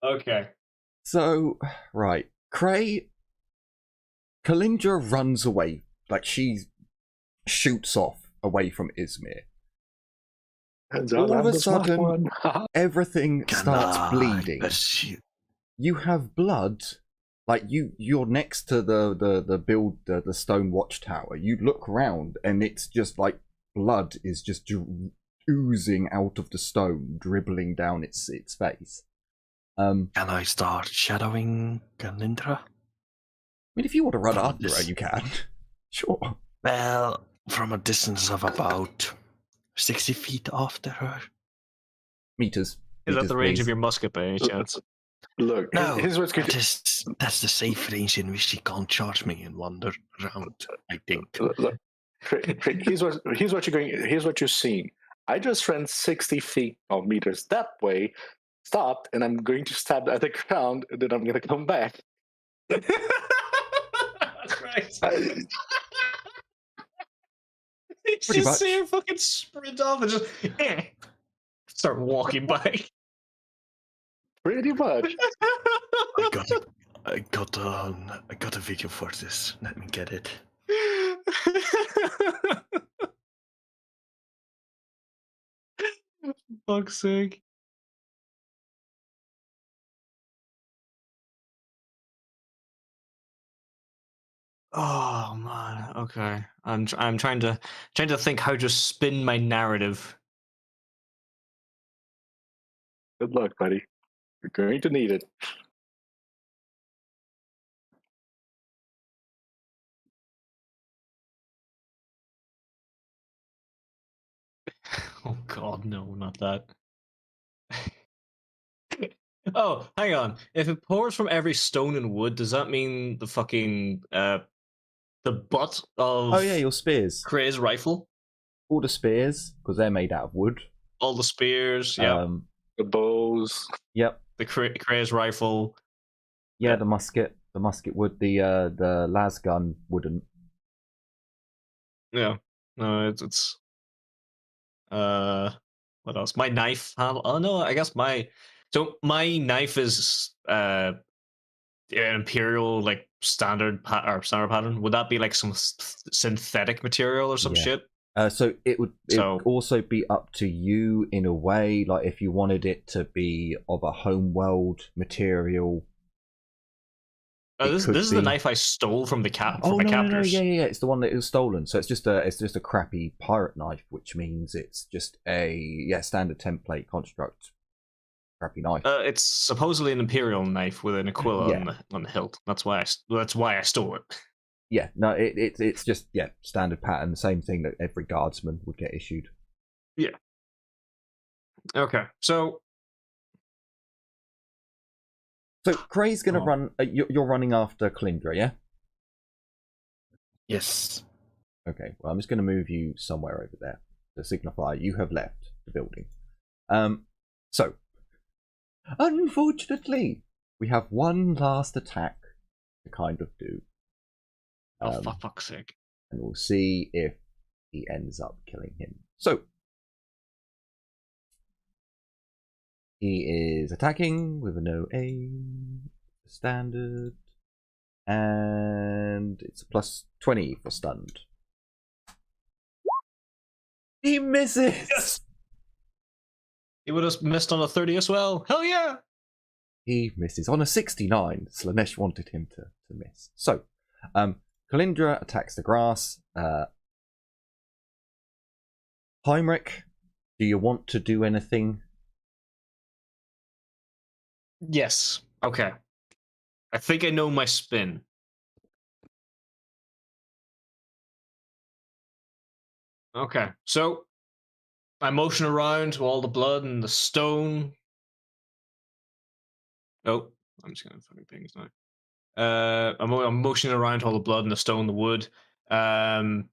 Okay. So, right, Kalindra runs away, like she shoots off away from Izmir. All of a sudden, everything starts bleeding. You have blood, like you're next to the stone watchtower. You look round and it's just like blood is just oozing out of the stone, dribbling down its face. Can I start shadowing Kalindra? I mean, if you want to run after her, you can. Sure. Well, from a distance of about 60 feet after her. Meters. Is that Meters, the range please. of your musket by any chance? Look, No, here's what's good. that's the safe range in which she can't charge me and wander around, I think. Look, here's what you're seeing. I just ran 60 feet or meters that way, stopped, and I'm going to stab at the ground, and then I'm going to come back. Christ. Pretty Just much. see her fucking sprint off and just start walking by. Pretty much. I got a video for this. Let me get it. Fuck's sake. Oh man. Okay. I'm trying to think how to spin my narrative. Good luck, buddy. You're going to need it. Oh god, no, not that. Oh, hang on. If it pours from every stone and wood, does that mean the fucking the butt of Oh yeah, your spears. Kray's rifle? All the spears, because they're made out of wood. All the spears, yeah. The bows. Yep. The Kray's rifle. Yeah, the musket would. The las gun wouldn't. Yeah. No, it's what else? My knife handle. Oh no, I guess my knife is an imperial like standard pattern. Would that be like some synthetic material or some Yeah. shit? So it would also be up to you in a way, like if you wanted it to be of a homeworld material. This is the knife I stole from the Oh my no, captors. yeah, it's the one that was stolen. So it's just a crappy pirate knife, which means it's just a standard template construct crappy knife. It's supposedly an imperial knife with an aquila on the hilt. That's why I stole it. Yeah, no, it's just standard pattern, the same thing that every guardsman would get issued. Yeah. Okay, so Kray's gonna run. You're running after Kalindra, yeah? Yes. Okay. Well, I'm just gonna move you somewhere over there to signify you have left the building. So, unfortunately, we have one last attack to kind of do. for fuck's sake. And we'll see if he ends up killing him. So, he is attacking with a no aim, standard, and it's a plus 20 for stunned. He misses! Yes! He would have missed on a 30 as well. Hell yeah! He misses on a 69. Slanesh wanted him to miss. So, Kalindra attacks the grass. Heinrich, do you want to do anything? Yes. Okay. I think I know my spin. Okay, so I motion around to all the blood and the stone. Oh, I'm just gonna fucking things now. I'm motioning around to all the blood and the stone, the wood. I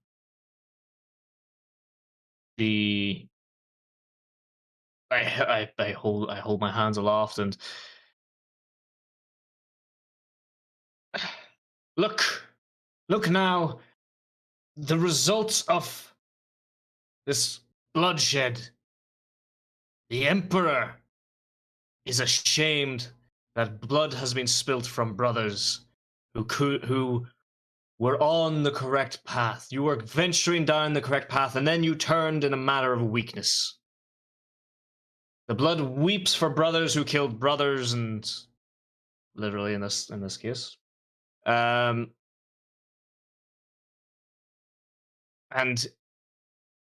hold my hands aloft and look now, the results of this bloodshed. The Emperor is ashamed that blood has been spilt from brothers who were on the correct path. You were venturing down the correct path, and then you turned in a matter of weakness. The blood weeps for brothers who killed brothers, and literally in this case. And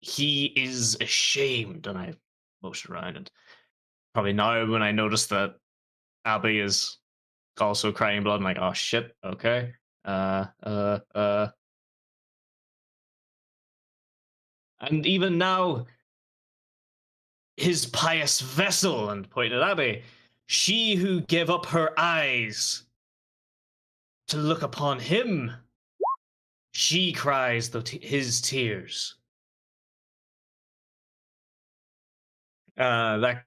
he is ashamed, and I motion around, and probably now when I notice that Abby is also crying blood, I'm like, oh shit, okay. And even now, his pious vessel, and pointed at Abby, she who gave up her eyes to look upon him, she cries his tears. That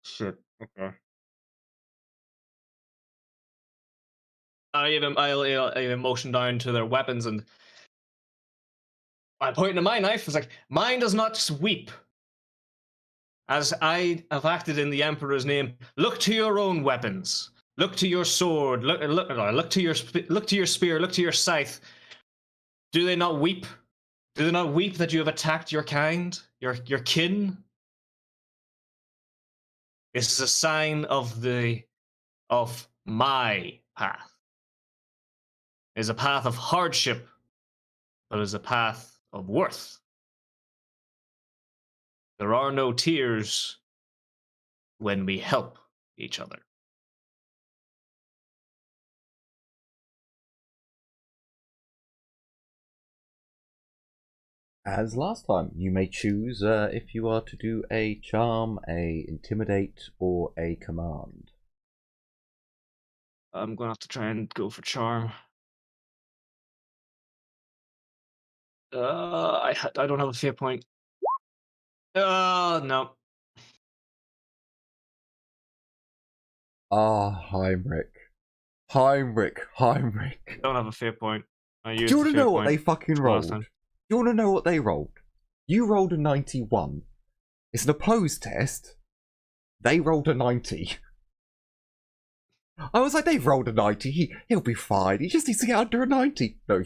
shit. Okay. I even motion down to their weapons, and I point to my knife. It's like, mine does not weep. As I have acted in the Emperor's name, look to your own weapons. Look to your sword. Look to your spear. Look to your scythe. Do they not weep? Do they not weep that you have attacked your kind, your kin? This is a sign of my path. It is a path of hardship, but it is a path of worth. There are no tears when we help each other. As last time, you may choose if you are to do a charm, a intimidate, or a command. I'm gonna have to try and go for charm. I don't have a fear point. No. Ah, Heinrich. Heinrich. Don't have a fear point. I Do used you the want to fear know what point they fucking last rolled? time. Do you want to know what they rolled? You rolled a 91. It's an opposed test. They rolled a 90. I was like, they've rolled a 90. He'll be fine. He just needs to get under a 90. No,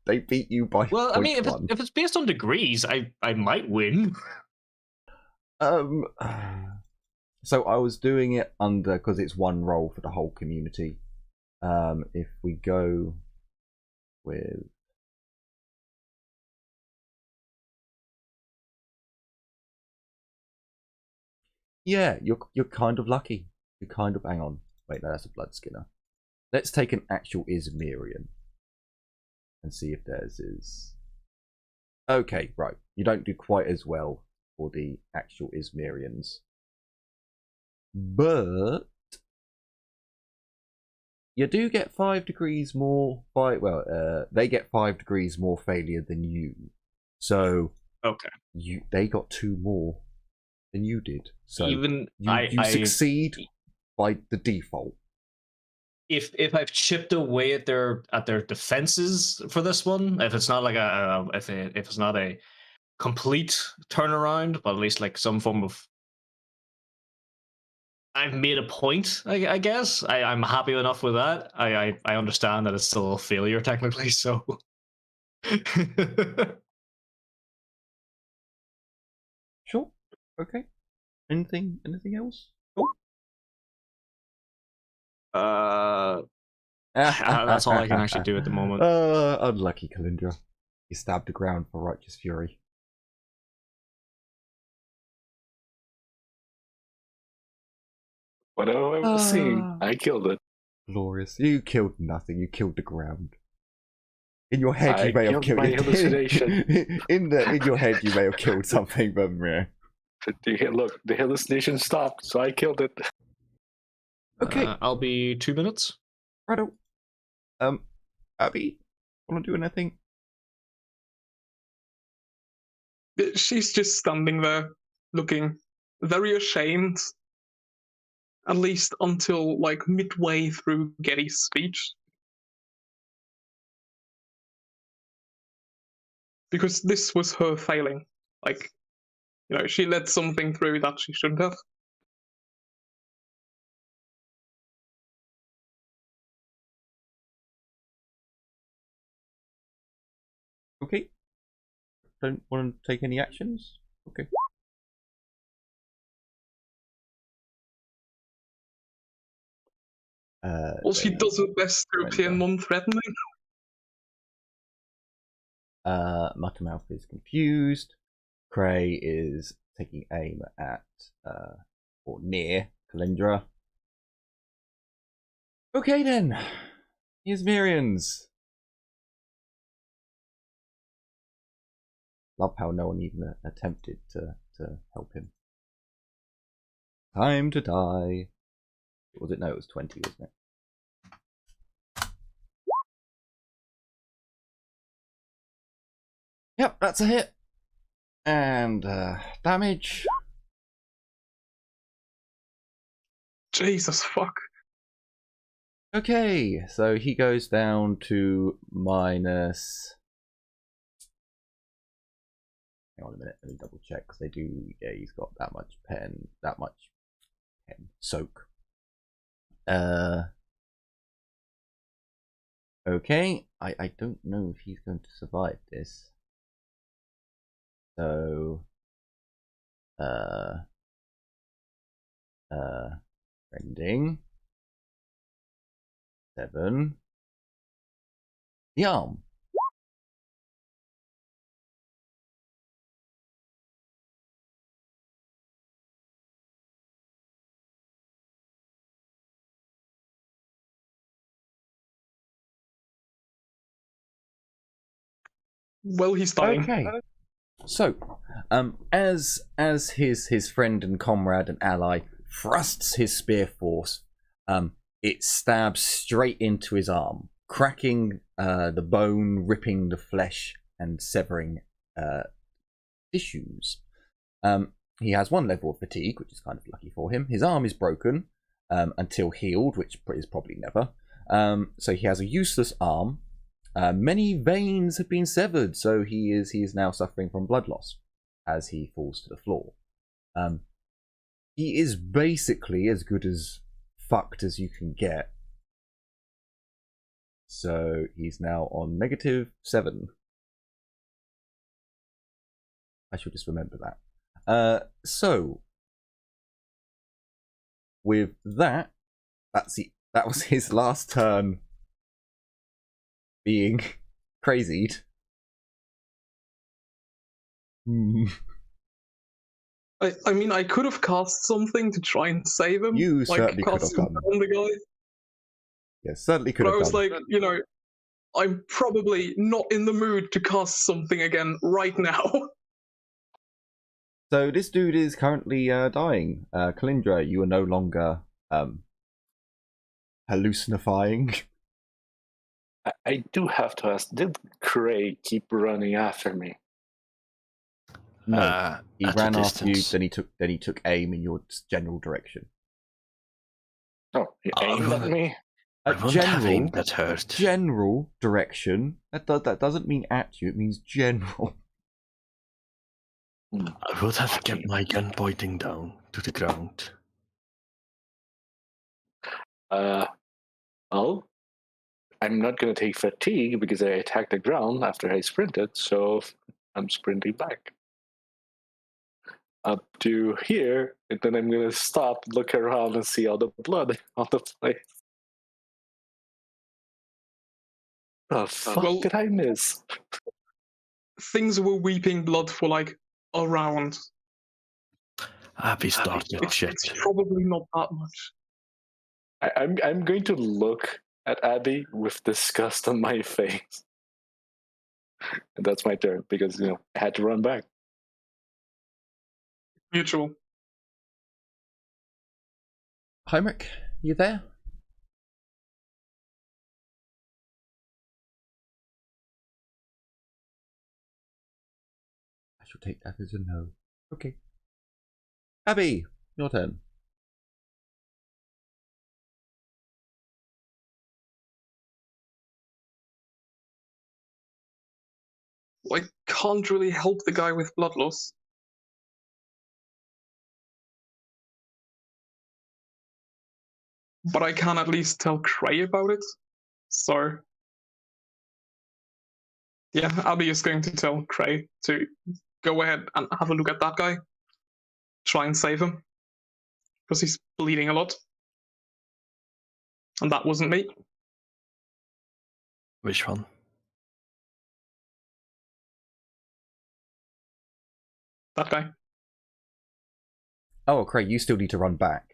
they beat you by Well, I mean, 0.1. if it's based on degrees, I might win. So I was doing it under, because it's one roll for the whole community. If we go with... Yeah, you're kind of lucky. You're kind of... Hang on. Wait, no, that's a blood skinner. Let's take an actual Izmirian and see if theirs is... Okay, right. You don't do quite as well for the actual Izmirians. But you do get 5 degrees more... they get 5 degrees more failure than you. So... Okay. They got 2 more than you did. So even you succeed by the default. If I've chipped away at their defenses for this one, if it's not like if it's not a complete turnaround, but at least like some form of, I've made a point. I guess I'm happy enough with that. I understand that it's still a failure technically. So. Sure. Okay. Anything else? Oh. That's all I can actually do at the moment. Unlucky Kalindra. You stabbed the ground for righteous fury. What have I ever seen? I killed it. Glorious. You killed nothing. You killed the ground. In your head, I you may have killed killed my hallucination. in your head, you may have killed something, but meh. Look, the hallucination stopped, so I killed it. Okay. I'll be 2 minutes. Righto. Abby, want to do anything? She's just standing there, looking very ashamed. At least until like midway through Getty's speech. Because this was her failing. Like, she let something through that she shouldn't have. Okay. Don't want to take any actions? Okay. Well, she does her best to appear non-threatening. Muttermouth is confused. Cray is taking aim at, or near, Kalindra. Okay then. Here's Miriam's. Love how no one even attempted to help him. Time to die. Was it? No, it was 20, wasn't it? Yep, that's a hit. And damage. Jesus fuck. Okay, so he goes down to minus... Hang on a minute, let me double check, because they do... Yeah, he's got that much pen, soak. Okay, I don't know if he's going to survive this. So, trending 7. The arm. Well, he's dying. Okay. So, as his friend and comrade and ally thrusts his spear force, it stabs straight into his arm, cracking the bone, ripping the flesh, and severing tissues. He has 1 level of fatigue, which is kind of lucky for him. His arm is broken until healed, which is probably never. So he has a useless arm. Many veins have been severed, so he is now suffering from blood loss as he falls to the floor. He is basically as good as fucked as you can get. So he's now on -7. I should just remember that. So with that, that was his last turn being crazied. I mean, I could have cast something to try and save him. You certainly could have cast done. down the guy. Yes, certainly could But have I was done. like, you know, I'm probably not in the mood to cast something again right now. So this dude is currently dying. Kalindra, you are no longer hallucinifying. I do have to ask, did Cray keep running after me? No, he at a ran after you. distance. Then he took aim in your general direction. Oh, he aimed at me? I wouldn't have General, aimed at her. general direction. That doesn't mean at you. It means general. I would have kept my gun pointing down to the ground. Well, I'm not going to take fatigue because I attacked the ground after I sprinted, so I'm sprinting back up to here, and then I'm going to stop, look around, and see all the blood on the place. The fuck Well- did I miss? Things were weeping blood for like a round. Abby started shit. It's probably not that much. I'm going to look at Abby with disgust on my face. And that's my turn because I had to run back. Mutual. Heinrich, you there? I shall take that as a no. Okay. Abby, your turn. I can't really help the guy with blood loss. But I can at least tell Cray about it. So, yeah, Abby is going to tell Cray to go ahead and have a look at that guy. Try and save him. Because he's bleeding a lot. And that wasn't me. Which one? That guy. Oh, Craig, you still need to run back.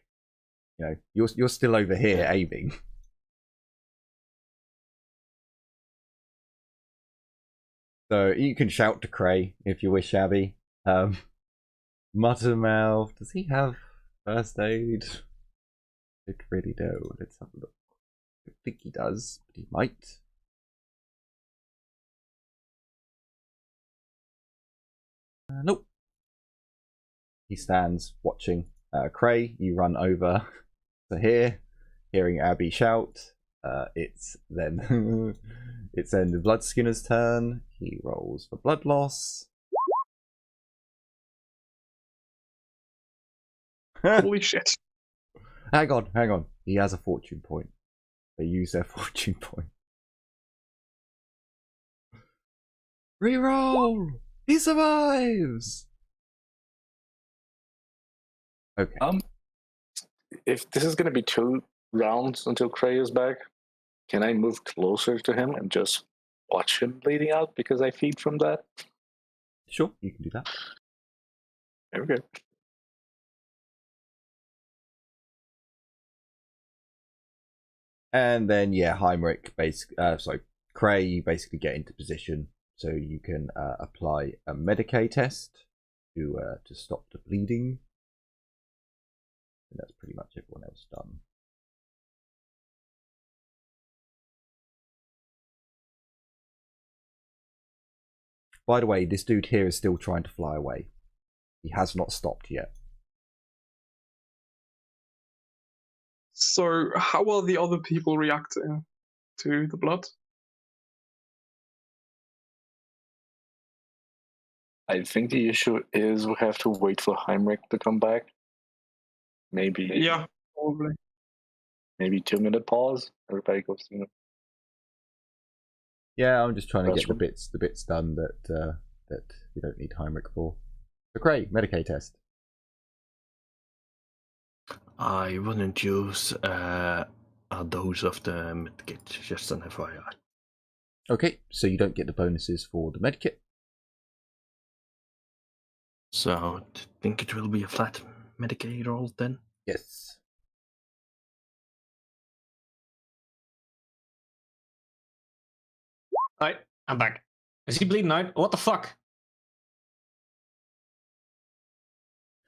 You're still over here aiming. So you can shout to Cray if you wish, Abby. Muttermouth, does he have first aid? I really do. Let's have a look. I think he does, but he might. Nope. He stands watching. Cray, you run over to here, hearing Abby shout. It's then it's then the Bloodskinner's turn. He rolls for blood loss. Holy shit. Hang on. He has a fortune point. They use their fortune point. Reroll! He survives! Okay. If this is going to be 2 rounds until Cray is back, can I move closer to him and just watch him bleeding out because I feed from that? Sure, you can do that. There we go. And then, yeah, Heinrich, Cray, you basically get into position so you can apply a Medicae test to stop the bleeding. And that's pretty much everyone else done. By the way, this dude here is still trying to fly away. He has not stopped yet. So, how are the other people reacting to the blood? I think the issue is we have to wait for Heinrich to come back. Maybe. Yeah, probably. Maybe 2-minute pause. Everybody goes, Yeah, I'm just trying to get the Restroom. bits done that we don't need Heinrich for. So great, Medicae test. I wouldn't use a dose of the medkit, just an FYI. Okay, so you don't get the bonuses for the medkit. So, I think it will be a flat Medicaid roll then? Yes. Alright, I'm back. Is he bleeding out? What the fuck?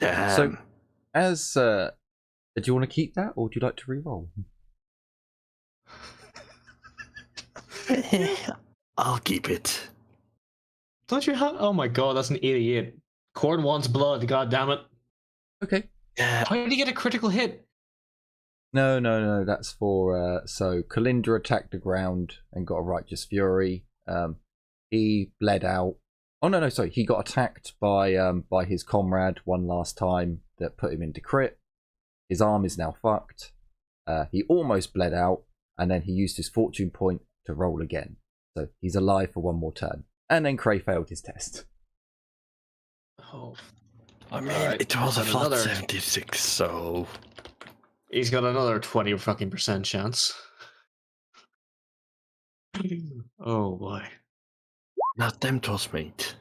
So, as do you want to keep that, or would you like to re-roll? I'll keep it. Don't you have? Oh my god, that's an 88. Corn wants blood. God damn it! Okay. Yeah. How did he get a critical hit? No. That's for so Kalindra attacked the ground and got a righteous fury. He bled out. Oh no, sorry. He got attacked by his comrade one last time that put him into crit. His arm is now fucked. He almost bled out, and then he used his fortune point to roll again. So he's alive for one more turn. And then Cray failed his test. Oh, I mean, Alright, it was a he's got flat another- 76, so... he's got another 20% chance. Oh boy. Not them toss, mate.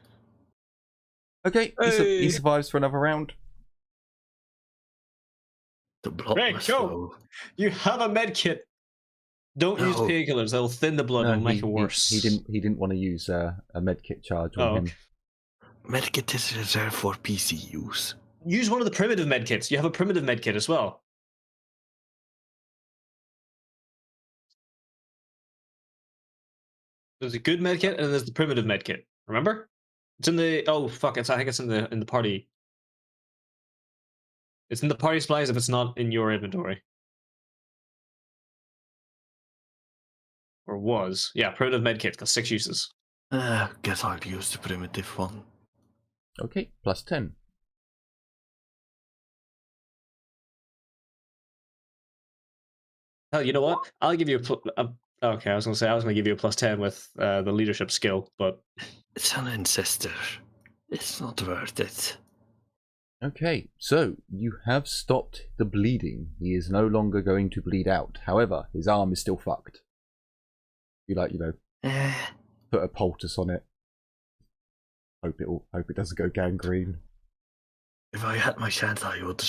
Okay, Hey. he survives for another round. The blood Right, must go. flow. You have a med kit. Don't use No. painkillers. They'll thin the blood. No, It'll make it worse. He didn't want to use a medkit charge on Oh, him. okay. Medkit is reserved for PC use. Use one of the primitive med kits. You have a primitive med kit as well. There's a good med kit and there's the primitive med kit. Remember? It's in the I think it's in the party. It's in the party supplies if it's not in your inventory. Or was. Yeah, primitive med kit got 6 uses. Guess I'll use the primitive one. Okay, plus 10. Hell, you know what? I'll give you okay, I was gonna give you a plus 10 with the leadership skill, but It's an ancestor. It's not worth it. Okay, so you have stopped the bleeding. He is no longer going to bleed out. However, his arm is still fucked. You put a poultice on it. Hope it doesn't go gangrene. If I had my chance, I would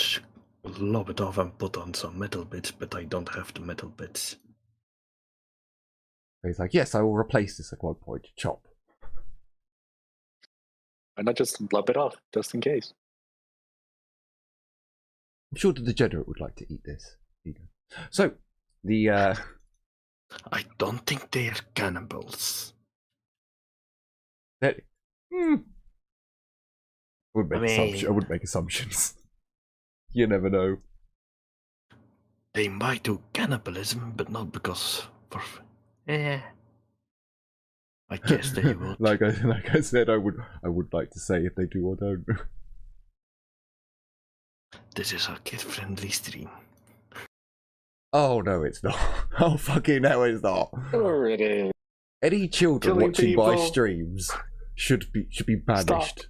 lob it off and put on some metal bits, but I don't have the metal bits. He's like, yes, I will replace this at one point. Chop. Why not just lub it off, just in case? I'm sure the degenerate would like to eat this. Here you go. So, the I don't think they're cannibals. I wouldn't make assumptions. You never know. They might do cannibalism, but not because I guess they would. like I said, I would like to say if they do or don't. This is a kid-friendly stream. Oh no, it's not. Oh fucking no, it's not. Sure it is. Any children Killing watching my people. streams should be banished.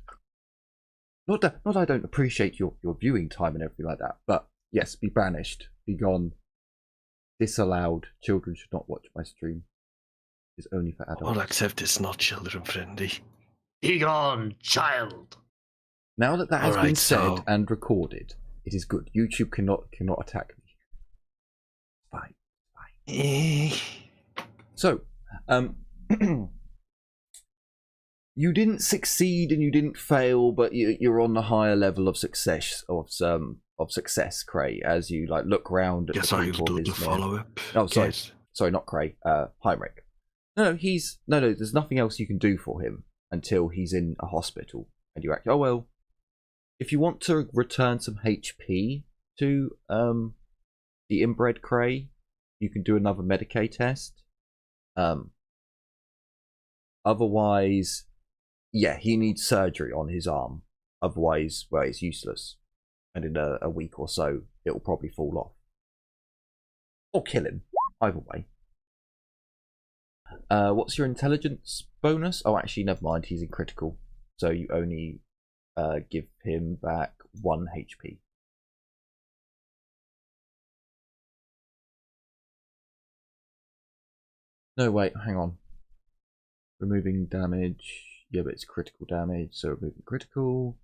Not that I don't appreciate your viewing time and everything like that, but yes, be banished, be gone, disallowed. Children should not watch my stream. It's only for adults. All except it's not children friendly. Be gone, child. Now that has been said so- and recorded, it is good. YouTube cannot attack me. Fine. So, you didn't succeed and you didn't fail, but you're on the higher level of success success, Cray, as you like look round at Yes, the I'll people do the listening. follow-up. Oh, sorry. Yes. Sorry, not Cray. Heinrich. No, there's nothing else you can do for him until he's in a hospital. And you act, oh well, if you want to return some HP to the inbred Cray, you can do another Medicaid test. Otherwise, yeah, he needs surgery on his arm. Otherwise, well, it's useless. And in a week or so, it'll probably fall off. Or kill him. Either way. What's your intelligence bonus? Oh, actually, never mind. He's in critical. So you only give him back 1 HP. No, wait, hang on. Removing damage. Yeah, but it's critical damage, so removing critical.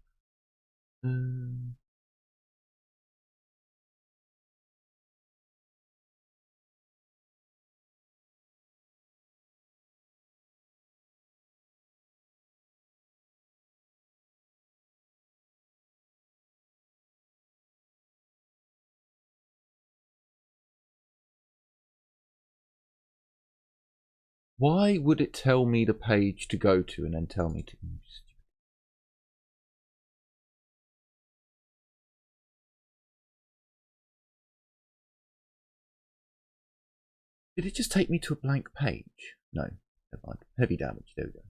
Why would it tell me the page to go to and then tell me to... Did it just take me to a blank page? No, never mind. Heavy damage, there we go.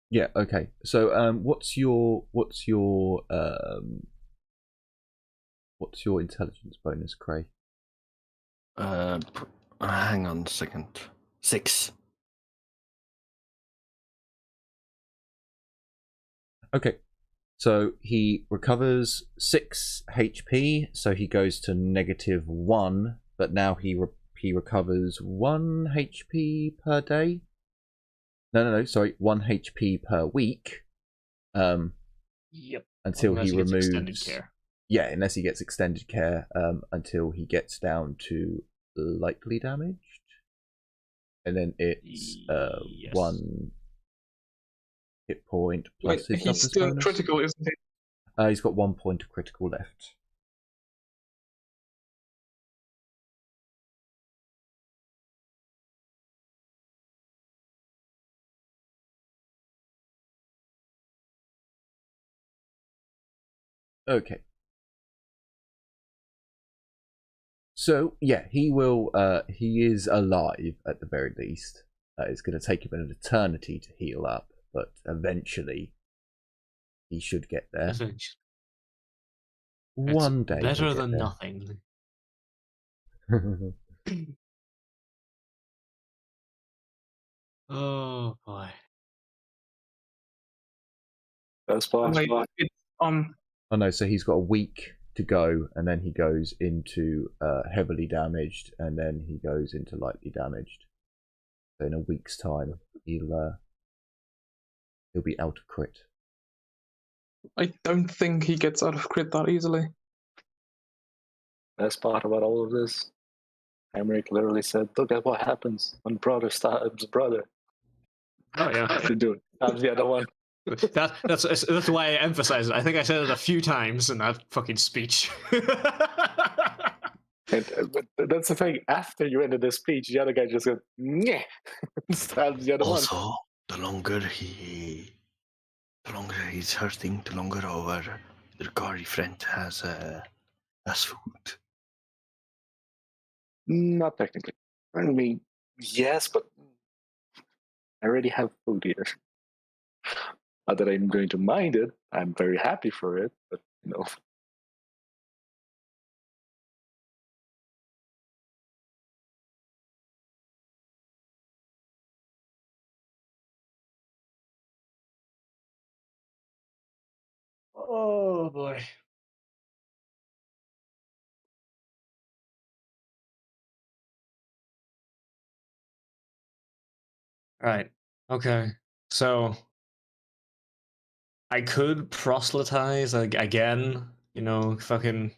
Yeah, okay. So what's your intelligence bonus, Cray? Hang on a second. 6. Okay. So he recovers 6 HP, so he goes to -1, but now he recovers 1 HP per day. No, sorry, 1 HP per week. Yep. Until Unless he gets removes. extended care. Yeah, unless he gets extended care, until he gets down to lightly damaged, and then it's Yes. 1 hit point plus Wait, his he's toughness still bonus. critical, isn't he? He's got 1 point of critical left. Okay. So yeah, he will. He is alive at the very least. It's going to take him an eternity to heal up, but eventually, he should get there. Eventually. One It's day, better he'll get than there. nothing. Oh boy. That's fine. Like, it's, Oh no, so he's got a week to go, and then he goes into heavily damaged, and then he goes into lightly damaged. So in a week's time, he'll be out of crit. I don't think he gets out of crit that easily. Best part about all of this, Emmerich literally said, "Look at what happens when brother stabs brother." Oh yeah. To do it. Stabs the other one. That's why I emphasize it. I think I said it a few times in that fucking speech. But that's the thing. After you ended the speech, the other guy just goes, "Nyeh," stabs the other one. Also, the longer he's hurting, the longer our Drukari friend has food. Not technically. I mean, yes, but I already have food here. Not that I'm going to mind it. I'm very happy for it, but you know. Oh boy. Right. Okay. So I could proselytize again, you know, fucking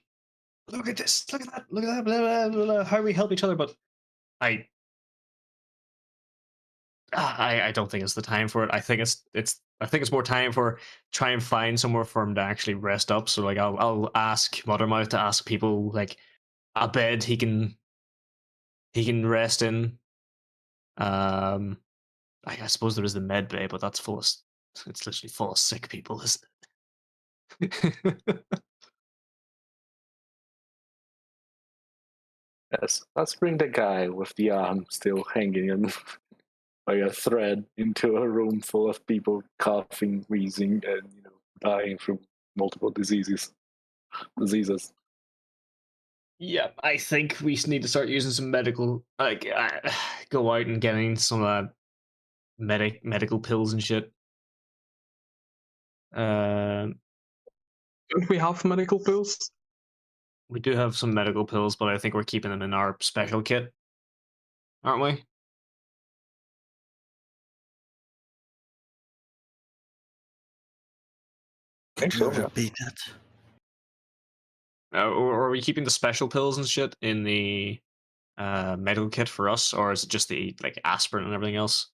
look at this, look at that, look at that, blah, blah, blah, blah, how we help each other, but I I don't think it's the time for it. I think it's more time for try and find somewhere for him to actually rest up. So like I'll ask Mothermouth to ask people like a bed he can rest in. I suppose there is the med bay, but that's full of it's literally full of sick people, isn't it? Yes, let's bring the guy with the arm still hanging in by a thread into a room full of people coughing, wheezing, and dying from multiple diseases. Yeah, I think we need to start using some medical, like, go out and getting some medical pills and shit. Don't we have medical pills? We do have some medical pills, but I think we're keeping them in our special kit, aren't we? Could you repeat that? Or are we keeping the special pills and shit in the medical kit for us, or is it just the like aspirin and everything else?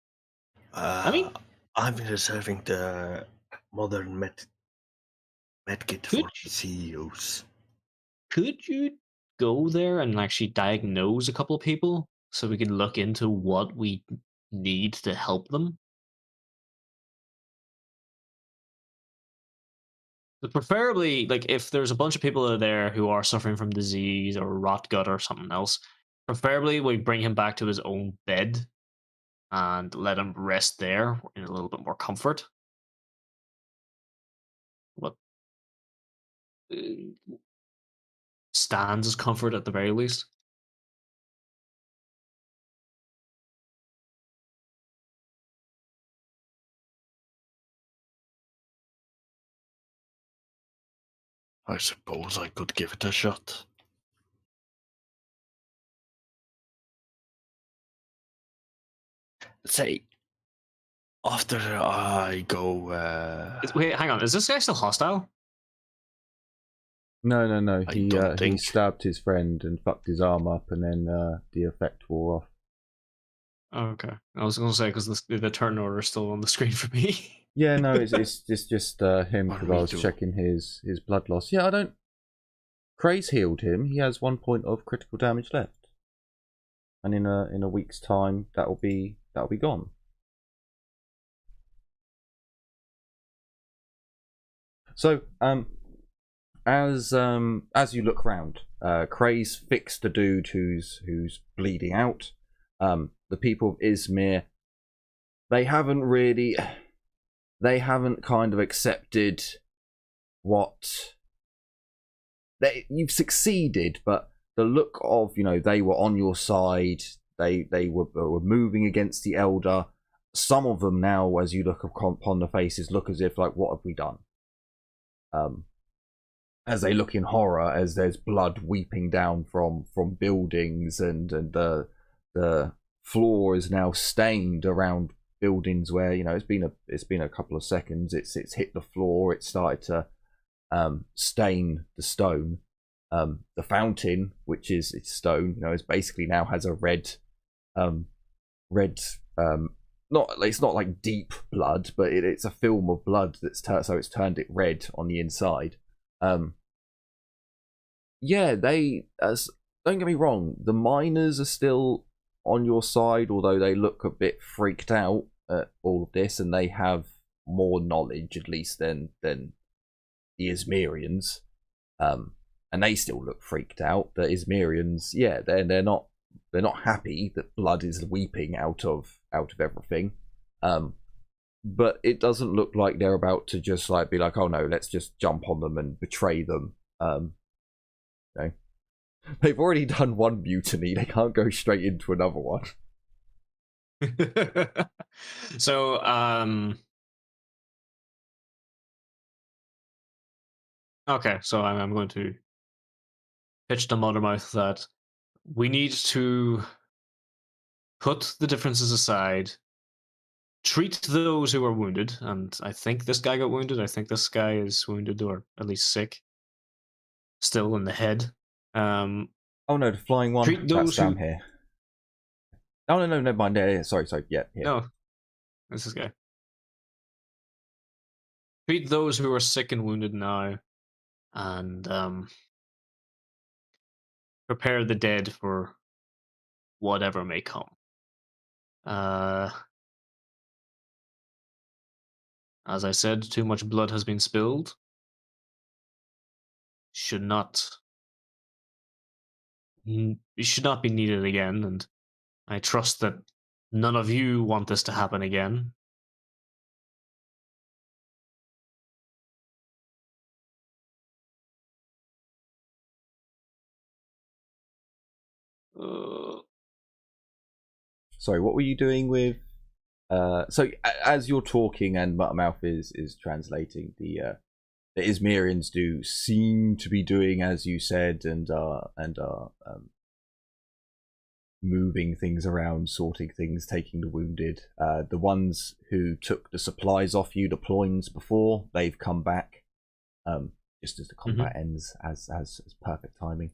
I mean, I'm reserving the modern med kit for the CEOs. Could you go there and actually diagnose a couple of people so we can look into what we need to help them? But preferably, like, if there's a bunch of people there who are suffering from disease or rot gut or something else, preferably we bring him back to his own bed and let him rest there in a little bit more comfort. What stands as comfort at the very least. I suppose I could give it a shot. Say, after I go... Wait, hang on. Is this guy still hostile? No. I He don't he think. stabbed his friend and fucked his arm up, and then the effect wore off. Oh, okay. I was going to say, because the turn order is still on the screen for me. Yeah, no, it's just him, What because do I we was do? checking his blood loss. Yeah, I don't. Craze healed him. He has 1 point of critical damage left, and in a week's time, that'll be gone. So as you look round, Craze fixed a dude who's bleeding out. The people of Izmir, they haven't kind of accepted what you've succeeded, but the look of, they were on your side, they were moving against the elder. Some of them now, as you look upon the faces, look as if like, what have we done? As they look in horror, as there's blood weeping down from buildings, and the floor is now stained around buildings where it's been a couple of seconds. It's hit the floor. It started to stain the stone. The fountain, which is stone, is basically now has a red not, it's not like deep blood, but it's a film of blood that's so it's turned it red on the inside. Yeah, don't get me wrong, the miners are still on your side, although they look a bit freaked out at all of this, and they have more knowledge, at least, than the Izmirians. And they still look freaked out. The Izmirians, yeah, they're not happy that blood is weeping out of everything. but it doesn't look like they're about to just like be like, oh no, let's just jump on them and betray them. Okay. They've already done one mutiny. They can't go straight into another one. So, okay, so I'm going to pitch to Mothermouth that we need to put the differences aside, treat those who are wounded, and I think this guy got wounded. I think this guy is wounded, or at least sick, still in the head. Oh no, the flying one. Treat That's those down who- here. Oh no, never mind. Yeah, sorry. Yeah, here. No, this is guy. Treat those who are sick and wounded now, and prepare the dead for whatever may come. As I said, too much blood has been spilled. It should not be needed again, and I trust that none of you want this to happen again. Sorry, what were you doing with? So as you're talking and Muttermouth is translating, the Izmirians do seem to be doing as you said, and are moving things around, sorting things, taking the wounded. The ones who took the supplies off you, the ploins before, they've come back. Just as the combat ends, as perfect timing.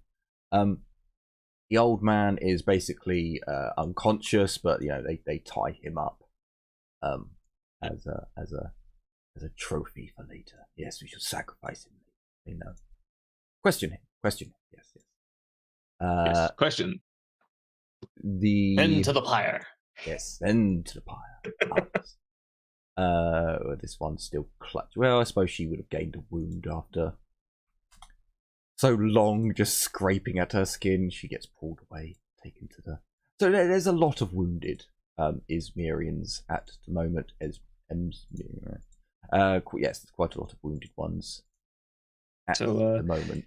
The old man is basically unconscious, but you know they tie him up as a trophy for later. Yes, we should sacrifice him. You know, question him. Yes. Yes, question. The Into the pyre. Yes, into the pyre. This one's still clutch. Well, I suppose she would have gained a wound after so long just scraping at her skin. She gets pulled away, taken to the... So there's a lot of wounded Izmirians at the moment. Yes, there's quite a lot of wounded ones at the moment.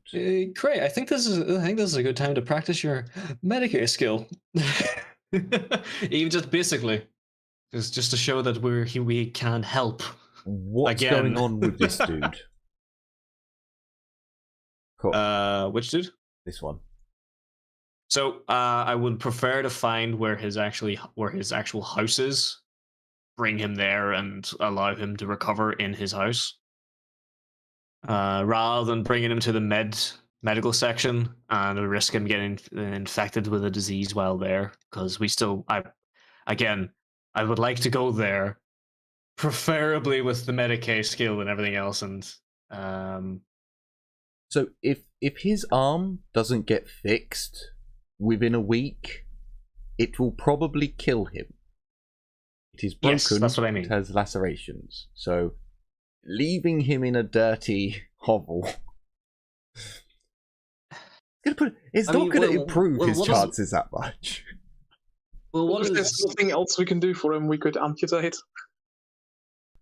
Great. I think this is a good time to practice your Medicare skill. Even just basically, just to show that we can help. What's again. going on with this dude? Cool. Which dude? This one. So I would prefer to find where his actual house is, bring him there, and allow him to recover in his house, rather than bringing him to the medical section and risk him getting infected with a disease while there. Because I would like to go there, preferably with the Medicaid skill and everything else, and So if his arm doesn't get fixed within a week, it will probably kill him. It is broken. Yes, that's what I mean. It has lacerations. So leaving him in a dirty hovel it's not going to improve his chances that much. Well, there's nothing else we can do for him. We could amputate.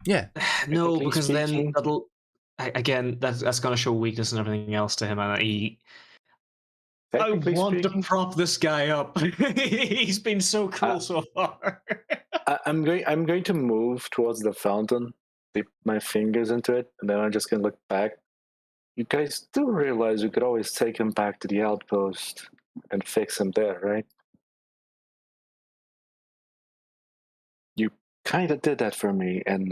Yeah. No, because then that'll... Again, that's going to show weakness and everything else to him, and I want to prop this guy up. He's been so cool so far. I'm going to move towards the fountain, dip my fingers into it, and then I'm just going to look back. You guys do realize we could always take him back to the outpost and fix him there, right? You kind of did that for me, and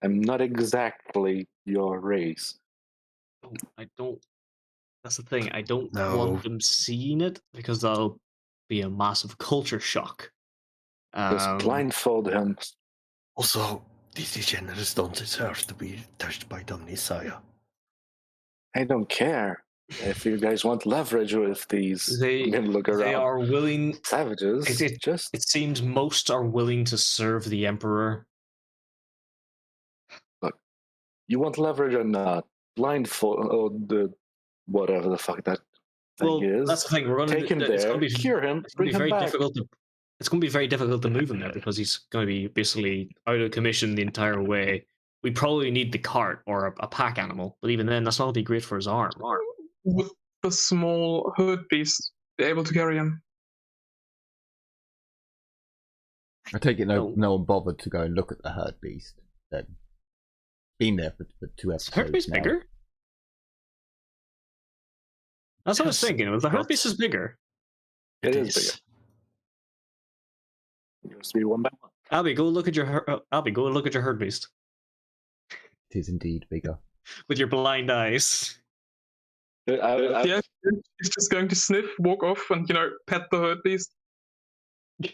I'm not exactly your race. I don't. That's the thing. I don't want them seeing it because that'll be a massive culture shock. Just blindfold him. Also, these degenerates don't deserve to be touched by Domnisaya. I don't care. If you guys want leverage with these, look around. They are willing. Savages. It seems most are willing to serve the Emperor. Look, you want leverage or not? Blindfold whatever the fuck that thing is. That's the thing. We're going to take him there, cure him, bring him back. It's it's going to be very difficult to move him now because he's going to be basically out of commission the entire way. We probably need the cart or a pack animal, but even then, that's not going to be great for his arm. Would the small herd beast be able to carry him? I take it no one bothered to go and look at the herd beast. Then been there for 2 episodes. Is the herd beast now. bigger? That's what I was thinking. The herd beast is bigger. It is bigger. It used to be 1 by 1. Albie, go look at your herd beast It is indeed bigger. with your blind eyes. Yeah, he's just going to sniff, walk off, and pet the herd beast. It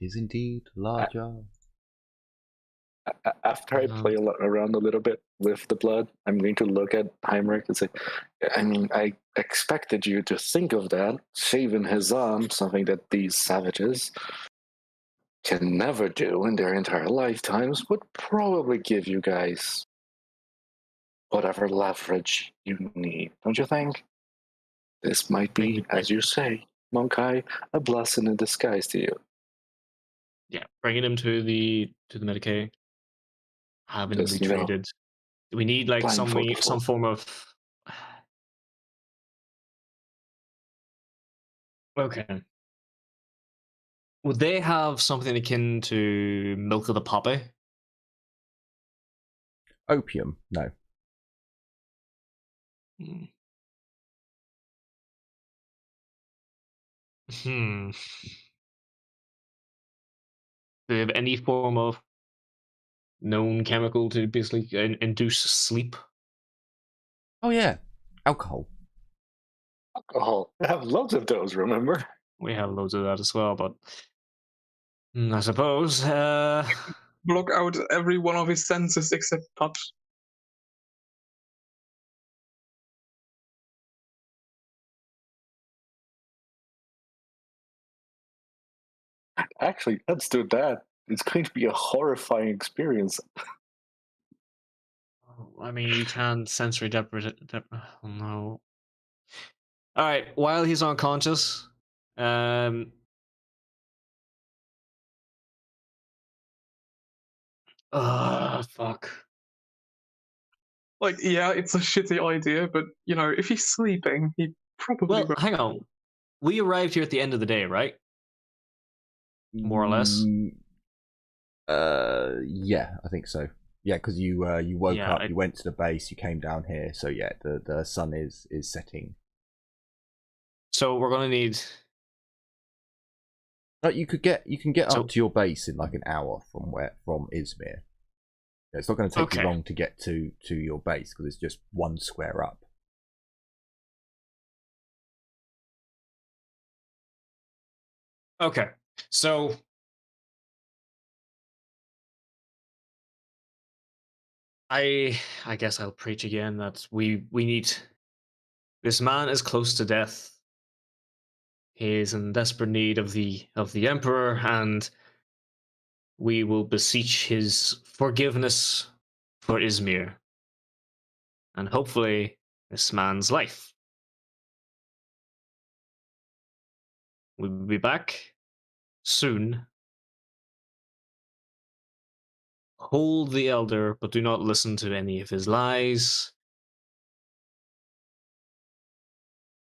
is indeed larger. After I play around a little bit with the blood, I'm going to look at Heinrich and say, I mean, I expected you to think of that. Shaving his arm, something that these savages can never do in their entire lifetimes, would probably give you guys whatever leverage you need, don't you think? This might be, as you say, Monkai, a blessing in disguise to you. Yeah, bringing him to the Medicaid. Having him Just, be treated. We need like some form of. Okay. Would they have something akin to milk of the poppy? Opium? No. Do they have any form of known chemical to basically induce sleep? Oh yeah, alcohol. Alcohol. I have loads of those, remember? We have loads of that as well, but I suppose. Block out every one of his senses except touch. Actually, let's do that. It's going to be a horrifying experience. I mean, you can sensory oh no. All right, while he's unconscious, fuck. Like, yeah, it's a shitty idea, but if he's sleeping, he probably Well, hang on. We arrived here at the end of the day, right? More or less. Yeah, I think so. Yeah, because you woke up, you went to the base, you came down here. So yeah, the sun is setting. So we're gonna need. You can get up to your base in like an hour from Izmir. It's not going to take you long to get to your base because it's just 1 square up. Okay, so I guess I'll preach again that we need. This man is close to death. He is in desperate need of the Emperor, and we will beseech his forgiveness for Izmir, and hopefully this man's life. We'll be back soon. Hold the elder, but do not listen to any of his lies.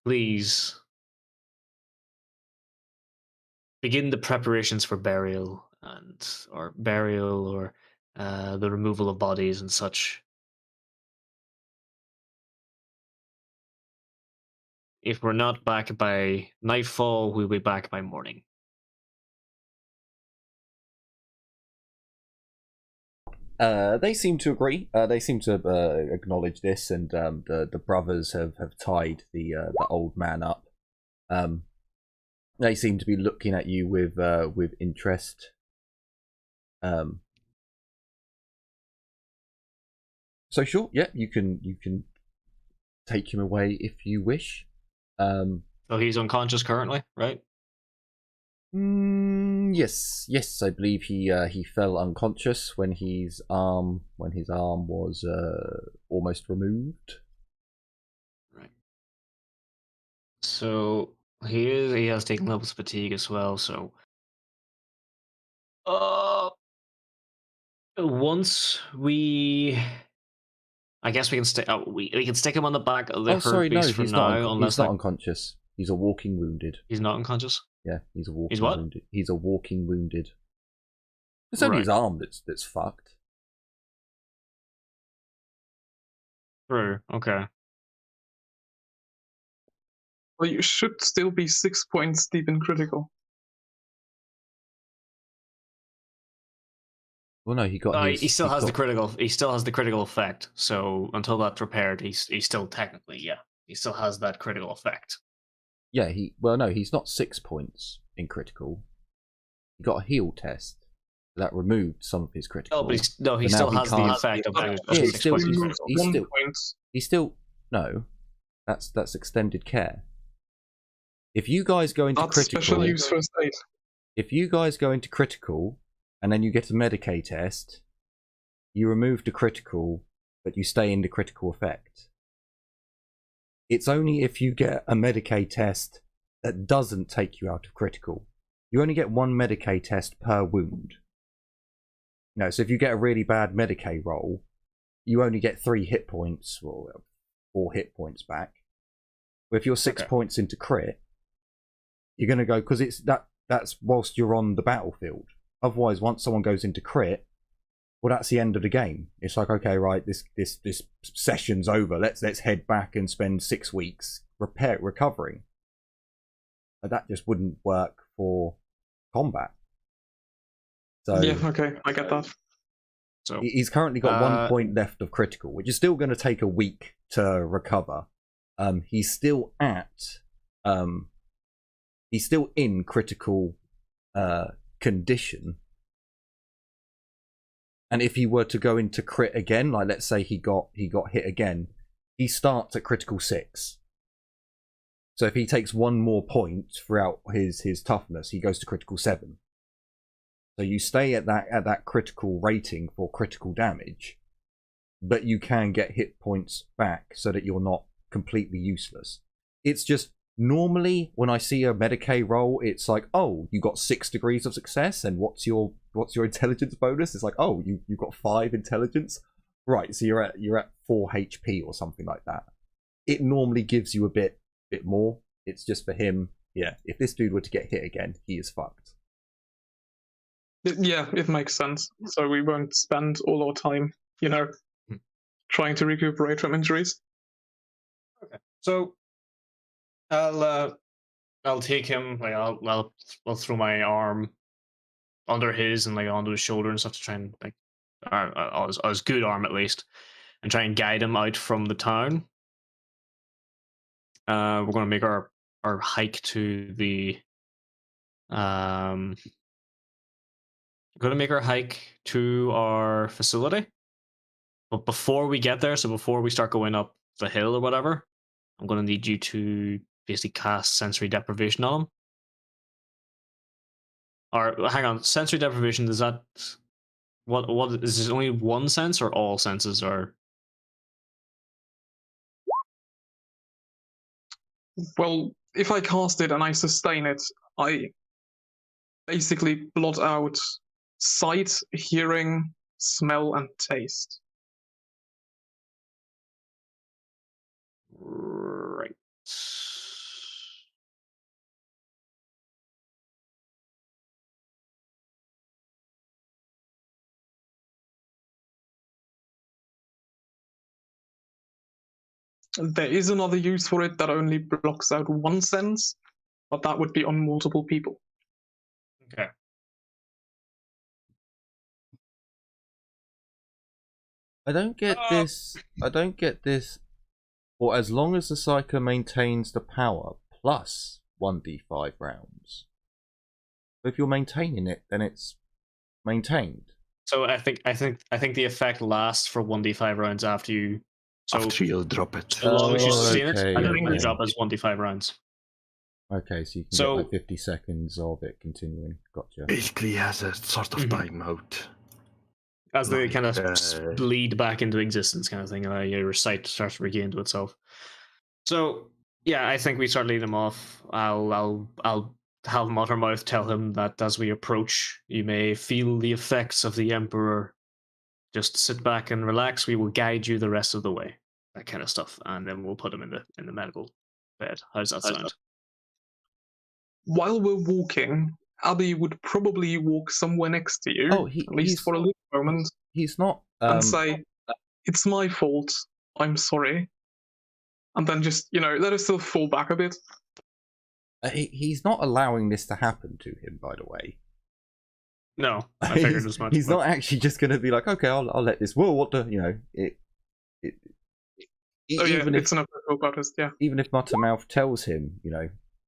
Please begin the preparations for burial or the removal of bodies and such. If we're not back by nightfall, we'll be back by morning. They seem to agree. They seem to acknowledge this, and the brothers have tied the old man up. They seem to be looking at you with interest. So sure, yeah, you can take him away if you wish. So he's unconscious currently, right? Yes, I believe he fell unconscious when his arm was almost removed. Right. So he has taken levels of fatigue as well. So, once I guess we can stick. We can stick him on the back of the hurt beast for now. He's not unconscious. He's a walking wounded. He's not unconscious. Yeah, he's a walking. He's what? Wounded. He's a walking wounded. It's only his arm that's fucked. True. Okay. Well, you should still be 6 points deep in critical. Well, no, he got. He still has the critical. He still has the critical effect. So until that's repaired, he's still technically he still has that critical effect. Yeah, he's not 6 points in critical. He got a heal test that removed some of his critical. Oh, but he still has the effect of the 6 points. He's still no. That's extended care. If you guys go into critical, special use first aid. If you guys go into critical and then you get a Medicaid test, you remove the critical, but you stay in the critical effect. It's only if you get a Medicaid test that doesn't take you out of critical. You only get one Medicaid test per wound. So if you get a really bad Medicaid roll, you only get 3 hit points or 4 hit points back. But if you're 6 points into crit, you're going to go, because that's whilst you're on the battlefield. Otherwise, once someone goes into crit, well, that's the end of the game. It's like, okay, right, this session's over. Let's head back and spend 6 weeks recovering. But that just wouldn't work for combat. So yeah, okay, I get that. So he's currently got 1 point left of critical, which is still going to take a week to recover. He's still in critical condition. And if he were to go into crit again, like let's say he got hit again, he starts at critical 6. So if he takes 1 more point throughout his toughness, he goes to critical 7. So you stay at that critical rating for critical damage, but you can get hit points back so that you're not completely useless. It's just normally when I see a Medicaid roll, it's like, oh, you got 6 degrees of success, and what's your intelligence bonus? It's like, oh, you got 5 intelligence, right? So you're at 4 HP or something like that. It normally gives you a bit more. It's just for him. Yeah, if this dude were to get hit again, he is fucked. Yeah, it makes sense. So we won't spend all our time, trying to recuperate from injuries. Okay. So I'll take him. Like I'll throw my arm under his and like onto his shoulder and stuff to try and like, as good arm at least, and try and guide him out from the town. We're going to make our hike to the going to make our hike to our facility. But before we get there, so before we start going up the hill or whatever, I'm going to need you to basically cast sensory deprivation on him. Or hang on, sensory deprivation, is that what is this only one sense or all senses are? Well, if I cast it and I sustain it, I basically blot out sight, hearing, smell, and taste. Right. There is another use for it that only blocks out 1 sense, but that would be on multiple people. Okay. I don't get this. Or as long as the Psyker maintains the power plus 1d5 rounds. But if you're maintaining it, then it's maintained. So I think the effect lasts for 1d5 rounds after you. So After you drop it. as long as you sustain it, okay, and then okay. the drop is 1d5 rounds. Okay, so you can So- get like 50 seconds of it continuing. Gotcha. Basically, has a sort of timeout. As they Like, kind of bleed back into existence, kind of thing. Your site starts to regain to itself. So yeah, I think we start leading him off. I'll have Muttermouth tell him that as we approach, you may feel the effects of the Emperor. Just sit back and relax. We will guide you the rest of the way. That kind of stuff, and then we'll put him in the medical bed. How does that sound? While we're walking, Abby would probably walk somewhere next to you, Oh, at least he's for a little moment, he's not. and say, "It's my fault. I'm sorry." And then just, let us still fall back a bit. He's not allowing this to happen to him. By the way, No, I figured as much. He's but- not actually just going to be like, okay, I'll let this. Whoa, what the? Oh yeah, even it's an official artist, yeah. even if Muttermouth tells him,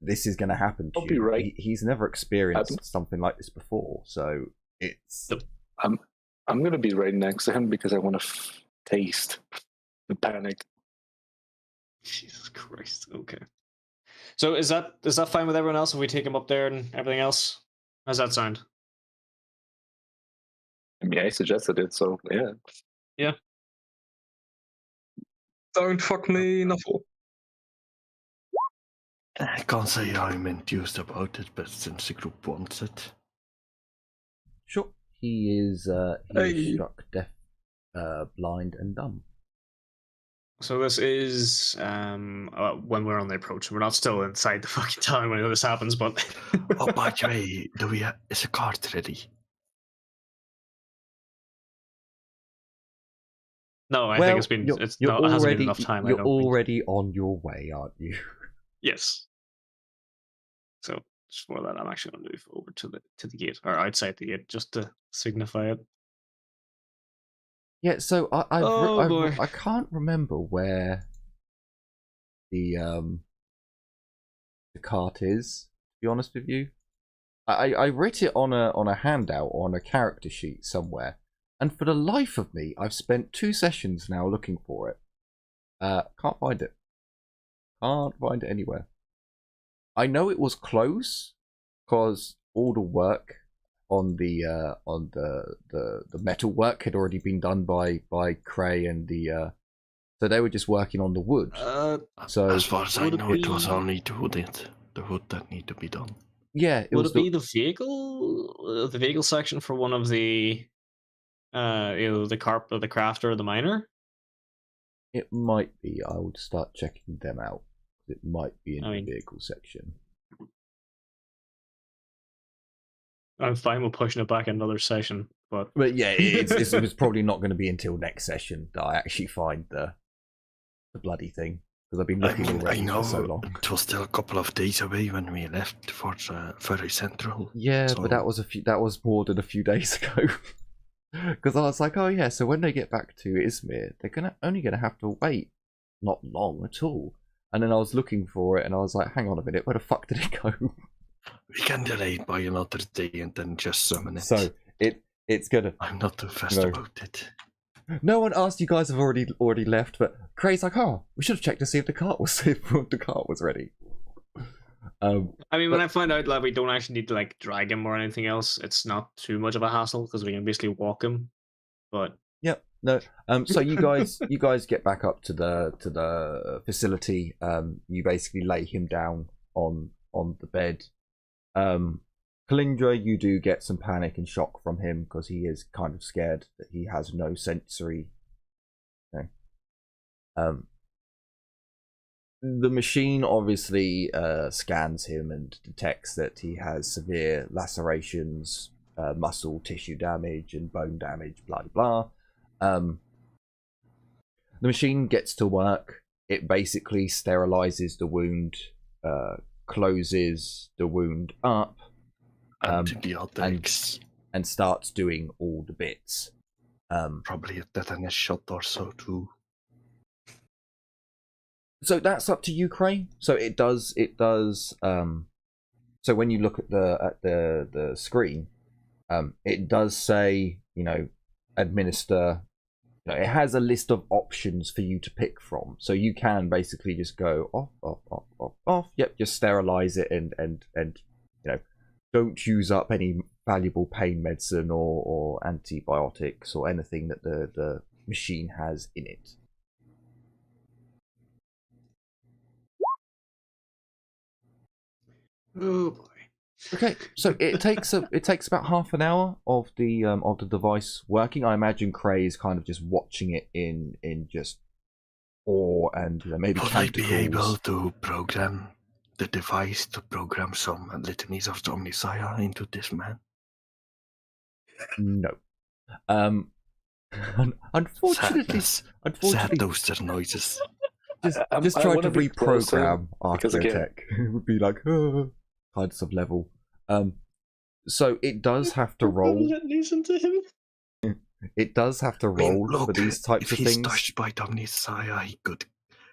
this is going to happen to I'll you, be right. he's never experienced something like this before, so it's. I'm gonna be right next to him because I want to taste the panic. Jesus Christ. Okay. So is that fine with everyone else if we take him up there and everything else? How's that sound? I mean, I suggested it, so yeah. Don't fuck me, Nuffle. I can't say I'm enthused about it, but since the group wants it. Sure, he is Hey. struck deaf, blind, and dumb. So this is when we're on the approach. We're not still inside the fucking town when this happens, but Oh, by the way, is a card ready? no, I think it's been it hasn't been enough time. You're already on your way, aren't you? Yes. So just for that, I'm actually going to move over to the gate or outside the gate just to signify it. Yeah. So boy. I can't remember where the cart is. To be honest with you, I wrote it on a handout or on a character sheet somewhere, and for the life of me, I've spent 2 sessions now looking for it. Can't find it. Can't find it anywhere. I know it was close because all the work on the metal work had already been done by Cray and so they were just working on the wood. So as far as I would it know, it was be- only the wood that need to be done. yeah, it Would was it be the vehicle section for one of the the crafter or the miner? It might be. I would start checking them out. It might be in I mean- the vehicle section. I'm fine with pushing it back another session, but But yeah, it's probably not going to be until next session that I actually find the bloody thing, because I've been I looking mean, I already know for so long. it was still a couple of days away when we left for very central. Yeah, so- but that was more than a few days ago. Because I was like, oh yeah, so when they get back to Izmir, they're only gonna have to wait not long at all. And then I was looking for it, and I was like, hang on a minute, where the fuck did it go? We can delay it by another day and then just summon it. So it's gonna. I'm not too fussed No. about it. No one asked. You guys have already left, but Cray's like, oh, we should have checked to see if the cart was ready. I mean, when I find out that we don't actually need to like drag him or anything else, it's not too much of a hassle because we can basically walk him. But Yep. No. So you guys get back up to the facility. You basically lay him down on the bed. Kalindra, you do get some panic and shock from him because he is kind of scared that he has no sensory. The machine obviously scans him and detects that he has severe lacerations, muscle tissue damage, and bone damage. Blah blah. The machine gets to work. It basically sterilizes the wound, closes the wound up, Antibiotics. and starts doing all the bits. Probably a tetanus shot or so too. So that's up to you, Cray. So it does. So when you look at the screen, it does say, administer it has a list of options for you to pick from, so you can basically just go off. Yep, just sterilize it and don't use up any valuable pain medicine or antibiotics or anything that the machine has in it. Oh boy. Okay, so it takes about half an hour of the device working. I imagine Cray is kind of just watching it in just awe and maybe Would I be able tentacles. to program the device to program some litanies of the Omnisaya into this man? No. Unfortunately, Sad toaster noises. just I try wanna to be closer, reprogram because again- Archaeotech. It would be like kind of level. So it does have to roll. Listen to him. It does have to I mean, roll look, for these types if of he's things. touched by the Omnisaya,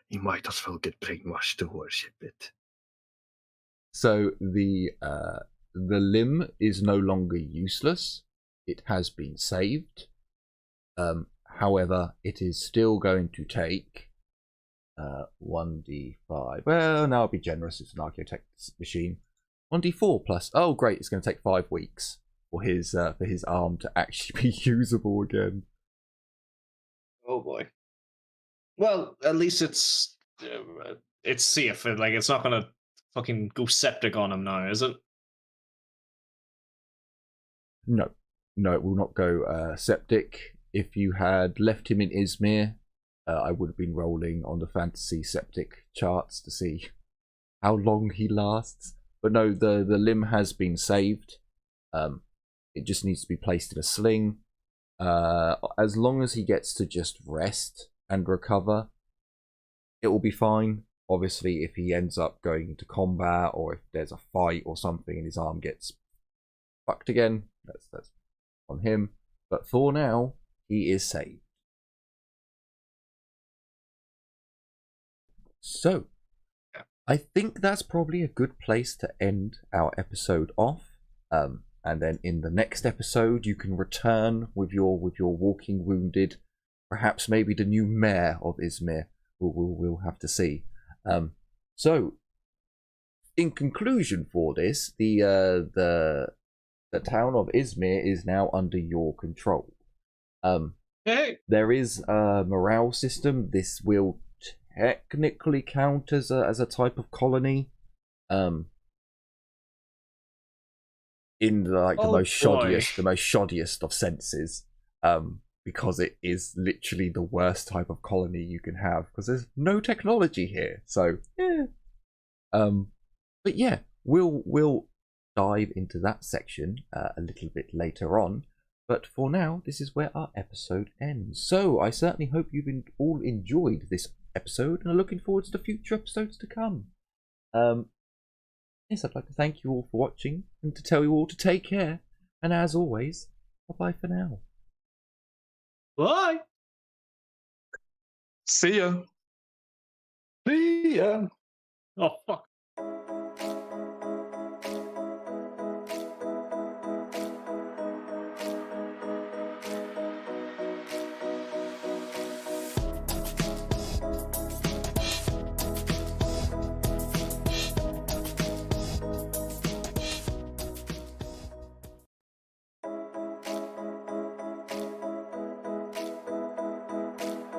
he might as well get brainwashed to worship it. So the limb is no longer useless. It has been saved. However, it is still going to take 1d5. Well, now I'll be generous. It's an Archaeotech machine. 1d4 plus. Oh, great! It's going to take 5 weeks for his arm to actually be usable again. Oh boy. Well, at least it's safe. Like it's not gonna fucking go septic on him now, is it? No, it will not go septic. If you had left him in Izmir, I would have been rolling on the fantasy septic charts to see how long he lasts. But no, the limb has been saved. It just needs to be placed in a sling. As long as he gets to just rest and recover, it will be fine. Obviously, if he ends up going into combat or if there's a fight or something and his arm gets fucked again, that's on him. But for now, he is saved. So, I think that's probably a good place to end our episode off. And then in the next episode, you can return with your walking wounded. Perhaps maybe the new mayor of Izmir. We'll have to see. So, in conclusion for this, the town of Izmir is now under your control. Hey. There is a morale system. This will technically count as a type of colony. In the most shoddiest of senses. Because it is literally the worst type of colony you can have, because there's no technology here. So yeah. But yeah, we'll dive into that section a little bit later on. But for now, this is where our episode ends. So I certainly hope you've all enjoyed this episode and are looking forward to the future episodes to come. Yes, I'd like to thank you all for watching and to tell you all to take care. And as always, bye-bye for now. Bye. See ya. See ya. Oh fuck.